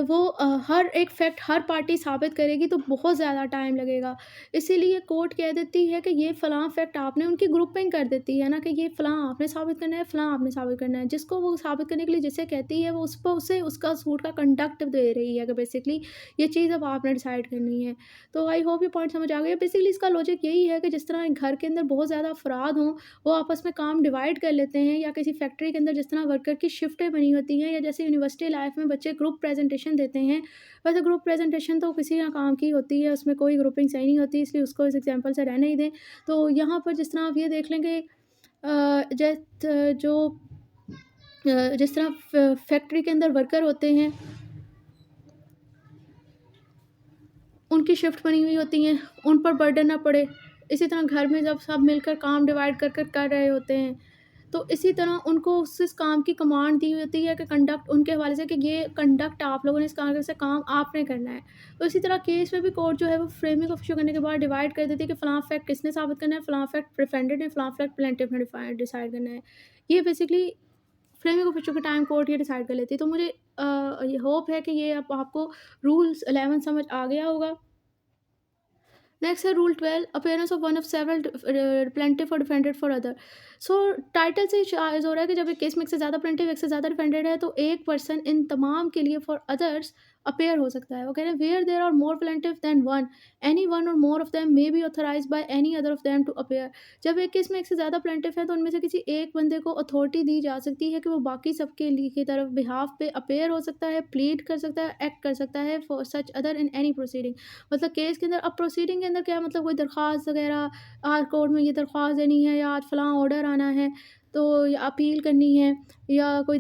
वो हर एक फैक्ट हर पार्टी साबित करेगी तो बहुत ज़्यादा टाइम लगेगा। इसीलिए कोर्ट कह देती है कि ये फ़लाँ फैक्ट आपने, उनकी ग्रुपिंग कर देती है ना कि ये फ़लाँ आपने साबित करना है, फ़लाँ आपने साबित करना है। जिसको वो साबित करने के लिए जिसे कहती है वो उस पर उसे उसका सूट का कंडक्ट दे रही है कि बेसिकली ये चीज़ अब आपने डिसाइड करनी है। तो आई होप ये पॉइंट समझ आ गया। बेसिकली इसका लॉजिक यही है कि जिस तरह एक घर के अंदर बहुत ज़्यादा अफ़राद हों, वो आपस में काम डिवाइड कर लेते हैं, या किसी फैक्ट्री के अंदर जिस तरह वर्कर की शिफ्टें बनी होती हैं, या जैसे यूनिवर्सिटी लाइफ में बच्चे ग्रुप प्रेजेंटेशन देते हैं, वैसे ग्रुप प्रेजेंटेशन तो किसी ना काम की होती है, उसमें कोई ग्रुपिंग सही नहीं होती, इसलिए उसको इस एग्जांपल से रहने ही दें। तो यहाँ पर जिस तरह आप ये देख लेंगे जिस तरह फैक्ट्री के अंदर वर्कर होते हैं उनकी शिफ्ट बनी हुई होती हैं, उन पर बर्डन ना पड़े। इसी तरह घर में जब सब मिलकर काम डिवाइड कर रहे होते हैं, तो इसी तरह उनको उस काम की कमांड दी होती है कि कंडक्ट उनके हवाले से कि ये कंडक्ट आप लोगों ने इस काम से काम आपने करना है। तो इसी तरह केस में भी कोर्ट जो है वो फ्रेमिंग ऑफ इश्यू करने के बाद डिवाइड कर देती है कि फ़लाँ फैक्ट किसने साबित करना है, फ़लाँ फैक्ट डिफेंडेड ने, फ़लाँ फैक्ट प्लेंटिफ ने डिसाइड करना है। ये बेसिकली फ्रेमिंग ऑफ इश्यू के टाइम कोर्ट ये डिसाइड कर लेती है। तो मुझे ये होप है कि ये अब आपको रूल्स 11 समझ आ गया होगा। नेक्स्ट है rule 12, appearance of one of several plaintiff or defendant for other. So title से हो रहा है कि जब एक केस में एक से ज़्यादा प्लेंटिफ एक से ज़्यादा डिफेंडेड है तो एक पर्सन इन तमाम के लिए फॉर अदर्स अपेयर हो सकता है। वो कह रहे हैं where there are more plaintiff than one, any one or more of them may be authorised by any other of them to appear. जब एक केस में एक से ज़्यादा प्लेंटिफ है तो उनमें से किसी एक बंदे को अथॉरिटी दी जा सकती है कि वो बाकी सबके लिए की तरफ बिहाफ पे अपेयर हो सकता है, प्लीड कर सकता है, एक्ट कर सकता है for such other in any proceeding. मतलब केस के अंदर, अब प्रोसीडिंग के अंदर क्या मतलब कोई दरख्वास्त वगैरह, आज कोर्ट में ये दरख्वास्त देनी है, या आज फलां ऑर्डर आना है, तो या अपील करनी है, या कोई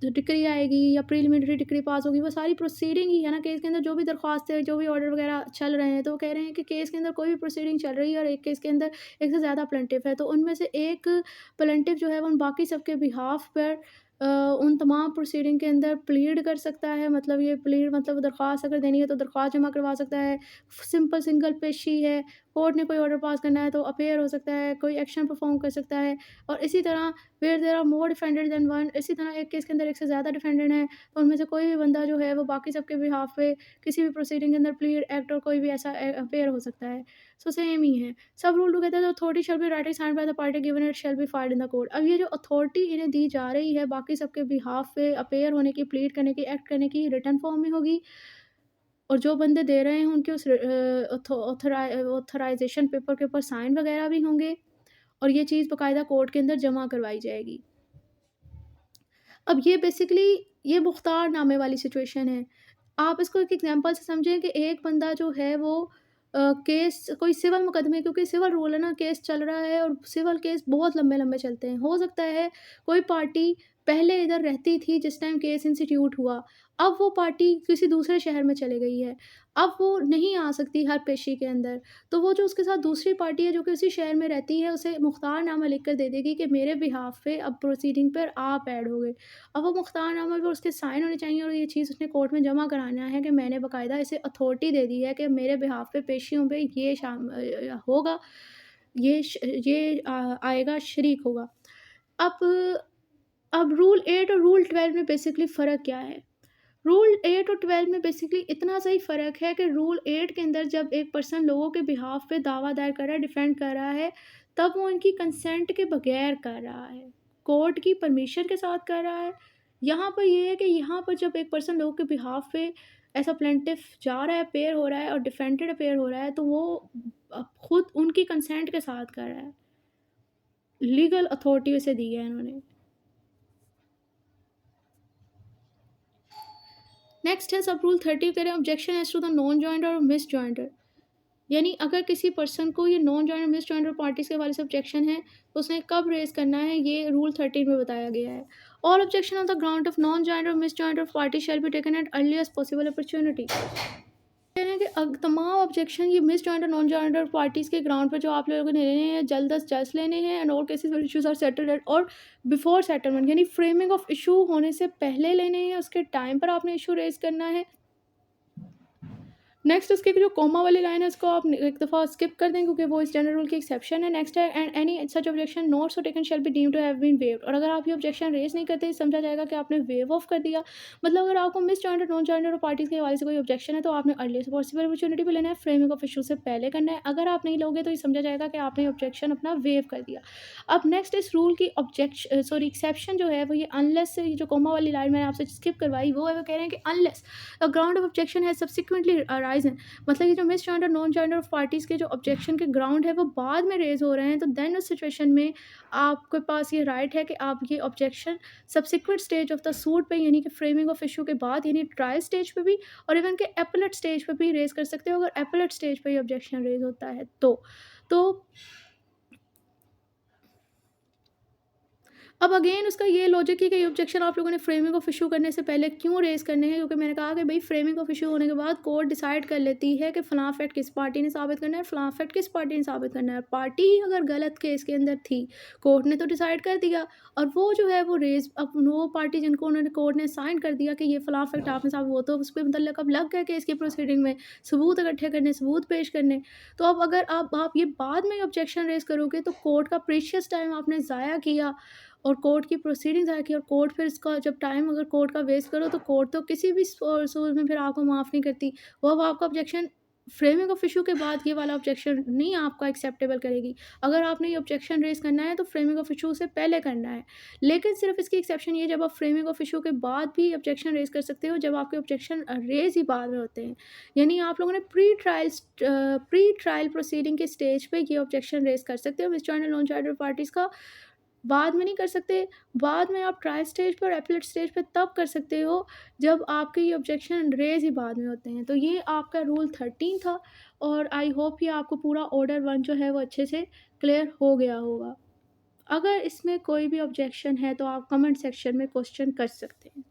डिक्री आएगी या प्रिलिमिनरी डिक्री पास होगी, वो सारी प्रोसीडिंग ही है ना। केस के अंदर जो भी दरख्वास्त है, जो भी ऑर्डर वगैरह चल रहे हैं, तो वो कह रहे हैं कि केस के अंदर कोई भी प्रोसीडिंग चल रही है और एक केस के अंदर एक से ज़्यादा प्लेंटिफ है, तो उनमें से एक प्लेंटिफ जो है वो उन बाकी सबके बिहाफ पर उन तमाम प्रोसीडिंग के अंदर प्लीड कर सकता है। मतलब ये प्लीड मतलब दरख्वास्त अगर देनी है तो दरख्वास्त जमा करवा सकता है। सिंपल सिंगल पेशी है, कोर्ट ने कोई ऑर्डर पास करना है तो अपेयर हो सकता है, कोई एक्शन परफॉर्म कर सकता है। और इसी तरह where there are more defendant than one, इसी तरह एक केस के अंदर एक से ज़्यादा डिफेंडेड है तो उनमें से कोई भी बंदा जो है वो बाकी सबके बिहाफ पे किसी भी प्रोसीडिंग के अंदर प्लीड, एक्ट और कोई भी ऐसा अपेयर हो सकता है। सो सेम ही है। सब रूल टू कहते हैं authority shall be writing signed by the party given it shall be filed in the court. अब ये जो अथॉरिटी इन्हें दी जा रही है बाकी सबके बिहाफ पे अपेयर होने की, प्लीड करने की, एक्ट करने की, रिटन फॉर्म में होगी, और जो बंदे दे रहे हैं उनके उस ऑथराइजेशन पेपर के ऊपर साइन वगैरह भी होंगे, और ये चीज़ बाकायदा कोर्ट के अंदर जमा करवाई जाएगी। अब ये बेसिकली ये मुख्तार नामे वाली सिचुएशन है। आप इसको एक एग्जांपल से समझें कि एक बंदा जो है वो केस कोई सिविल मुकदमे, क्योंकि सिविल रूल है ना, केस चल रहा है और सिविल केस बहुत लंबे-लंबे चलते हैं। हो सकता है कोई पार्टी पहले इधर रहती थी जिस टाइम केस इंस्टीट्यूट हुआ, अब वो पार्टी किसी दूसरे शहर में चली गई है। अब वो नहीं आ सकती हर पेशी के अंदर, तो वो जो उसके साथ दूसरी पार्टी है जो कि उसी शहर में रहती है, उसे मुख्तारनामा लिख कर दे देगी कि मेरे बिहाफ़ पे अब प्रोसीडिंग पर आप ऐड हो गए। अब वो मुख्तारनामा पे उसके साइन होने चाहिए और ये चीज़ उसने कोर्ट में जमा कराना है कि मैंने बाकायदा इसे अथॉरिटी दे दी है कि मेरे बिहाफ़ पे पेशियों पे ये होगा, आएगा, शरीक होगा। अब अब रूल 8 और रूल 12 में बेसिकली फ़र्क क्या है? रूल 8 और 12 में बेसिकली इतना सा ही फ़र्क है कि रूल 8 के अंदर जब एक पर्सन लोगों के बिहाफ़ पे दावा दायर कर रहा है, डिफेंड कर रहा है, तब वो उनकी कंसेंट के बगैर कर रहा है। कोर्ट की परमिशन के साथ कर रहा है। यहाँ पर ये है कि यहाँ पर जब एक पर्सन लोगों के बिहाफ़ पे एज़ अ प्लेंटिफ जा रहा है, अपीयर हो रहा है और डिफेंडेड अपीयर हो रहा है, तो वो खुद उनकी कंसेंट के साथ कर रहा है। लीगल अथॉरिटी उसे दी है इन्होंने। नेक्स्ट है सब रूल 30 कह रहे हैं objection as to the non joinder or misjoinder. यानी अगर किसी पर्सन को ये non joinder misjoinder parties के हवाले से ऑब्जेक्शन है, तो उसने कब रेज़ करना है, ये रूल 13 में बताया गया है। All objection on the ground of non joinder or misjoinder party shall be taken at earliest possible opportunity. कह रहे हैं कि तमाम ऑब्जेक्शन ये मिस जॉइंट और नॉन जॉइंट पार्टीज़ के ग्राउंड पर जो आप लोगों ने लेने हैं, जल्द अज़ जल्द लेने हैं and all cases where issues are settled at or before settlement, यानी फ्रेमिंग ऑफ इशू होने से पहले लेने हैं, उसके टाइम पर आपने इशू रेज़ करना है। नेक्स्ट उसकी जो कॉमा वाली लाइन है उसको आप एक दफ़ा स्किप कर दें क्योंकि वो इस जनरल रूल की एक्सेप्शन है। नेक्स्ट है and any such objection not so taken shall be deemed to have been waived. और अगर आप ये ऑब्जेक्शन रेज़ नहीं करते, समझा जाएगा कि आपने वेव ऑफ कर दिया। मतलब अगर आपको मिस जॉइंट और नॉन जॉइंट और पार्टीज़ के हवाले से कोई ऑब्जेक्शन है तो आपने अर्लीस्ट पॉसिबल अपॉर्चुनिटी पे लेना है, फ्रेमिंग ऑफ इशू से पहले करना है। अगर आप नहीं लोगे तो ये समझा जाएगा कि आपने ऑब्जेक्शन अपना वेव कर दिया। अब नेक्स्ट इस रूल की एक्सेप्शन जो है वो ये अनलेस से, ये जो कॉमा वाली लाइन मैंने आपसे स्किप करवाई वो है, वो कह रहे हैं कि unless the ground of objection has subsequently arisen. मतलब ये जो मिस जॉइंट और नॉन जॉइंट ऑफ पार्टीज़ के जो ऑब्जेक्शन के ग्राउंड है वो बाद में रेज़ हो रहे हैं, तो देन उस सिचुएशन में आपके पास ये राइट है कि आप ये objection subsequent stage of the suit पे, यानी कि फ्रेमिंग ऑफ इशू के बाद, यानी ट्रायल स्टेज पे भी और इवन के एपेलेट स्टेज पे भी रेज़ कर सकते हो, अगर एपेलेट स्टेज पे ये ऑब्जेक्शन रेज़ होता है तो अब अगेन उसका ये लॉजिक है कि ये ऑब्जेक्शन आप लोगों ने फ्रेमिंग ऑफ इशू करने से पहले क्यों रेज़ करने हैं, क्योंकि मैंने कहा कि भई फ्रेमिंग ऑफ इशू होने के बाद कोर्ट डिसाइड कर लेती है कि फ़लाँ फैक्ट किस पार्टी ने साबित करना है, फ़लाँ फैक्ट किस पार्टी ने साबित करना है। पार्टी ही अगर गलत केस के अंदर थी, कोर्ट ने तो डिसाइड कर दिया और वो जो है वो रेज़, अब वो पार्टी जिनको उन्होंने कोर्ट ने साइन कर दिया कि ये फ़लाँ फैक्ट आपने साबित, वो तो उस पे मुतल्लक अब लग गए केस की प्रोसीडिंग में, सबूत इकट्ठे करने, सबूत पेश करने। तो अब अगर आप ये बाद में ऑब्जेक्शन रेज़ करोगे तो कोर्ट का प्रीशियस टाइम आपने ज़ाया किया और कोर्ट की प्रोसीडिंग्स आके और कोर्ट फिर इसका जब टाइम अगर कोर्ट का वेस्ट करो तो कोर्ट तो किसी भी सोर्स में फिर आपको माफ़ नहीं करती। वो अब आपका ऑब्जेक्शन फ्रेमिंग ऑफ इशू के बाद ये वाला ऑब्जेक्शन नहीं आपका एक्सेप्टेबल करेगी। अगर आपने ये ऑब्जेक्शन रेज़ करना है तो फ्रेमिंग ऑफ इशू से पहले करना है। लेकिन सिर्फ़ इसकी एक्सेप्शन ये है जब आप फ्रेमिंग ऑफ इशू के बाद भी ऑब्जेक्शन रेज़ कर सकते हो, जब आपके ऑब्जेक्शन रेज़ ही बाद में होते हैं। यानी आप लोगों ने प्री ट्रायल प्रोसीडिंग के स्टेज पे ये ऑब्जेक्शन रेज़ कर सकते हो। Miss joint and non joint parties का बाद में नहीं कर सकते, बाद में आप ट्रायल स्टेज पे और एपेलेट स्टेज पे तब कर सकते हो, जब आपके ये ऑब्जेक्शन रेज़ ही बाद में होते हैं। तो ये आपका रूल 13 था और आई होप ये आपको पूरा ऑर्डर 1 जो है वो अच्छे से क्लियर हो गया होगा। अगर इसमें कोई भी ऑब्जेक्शन है तो आप कमेंट सेक्शन में क्वेश्चन कर सकते हैं।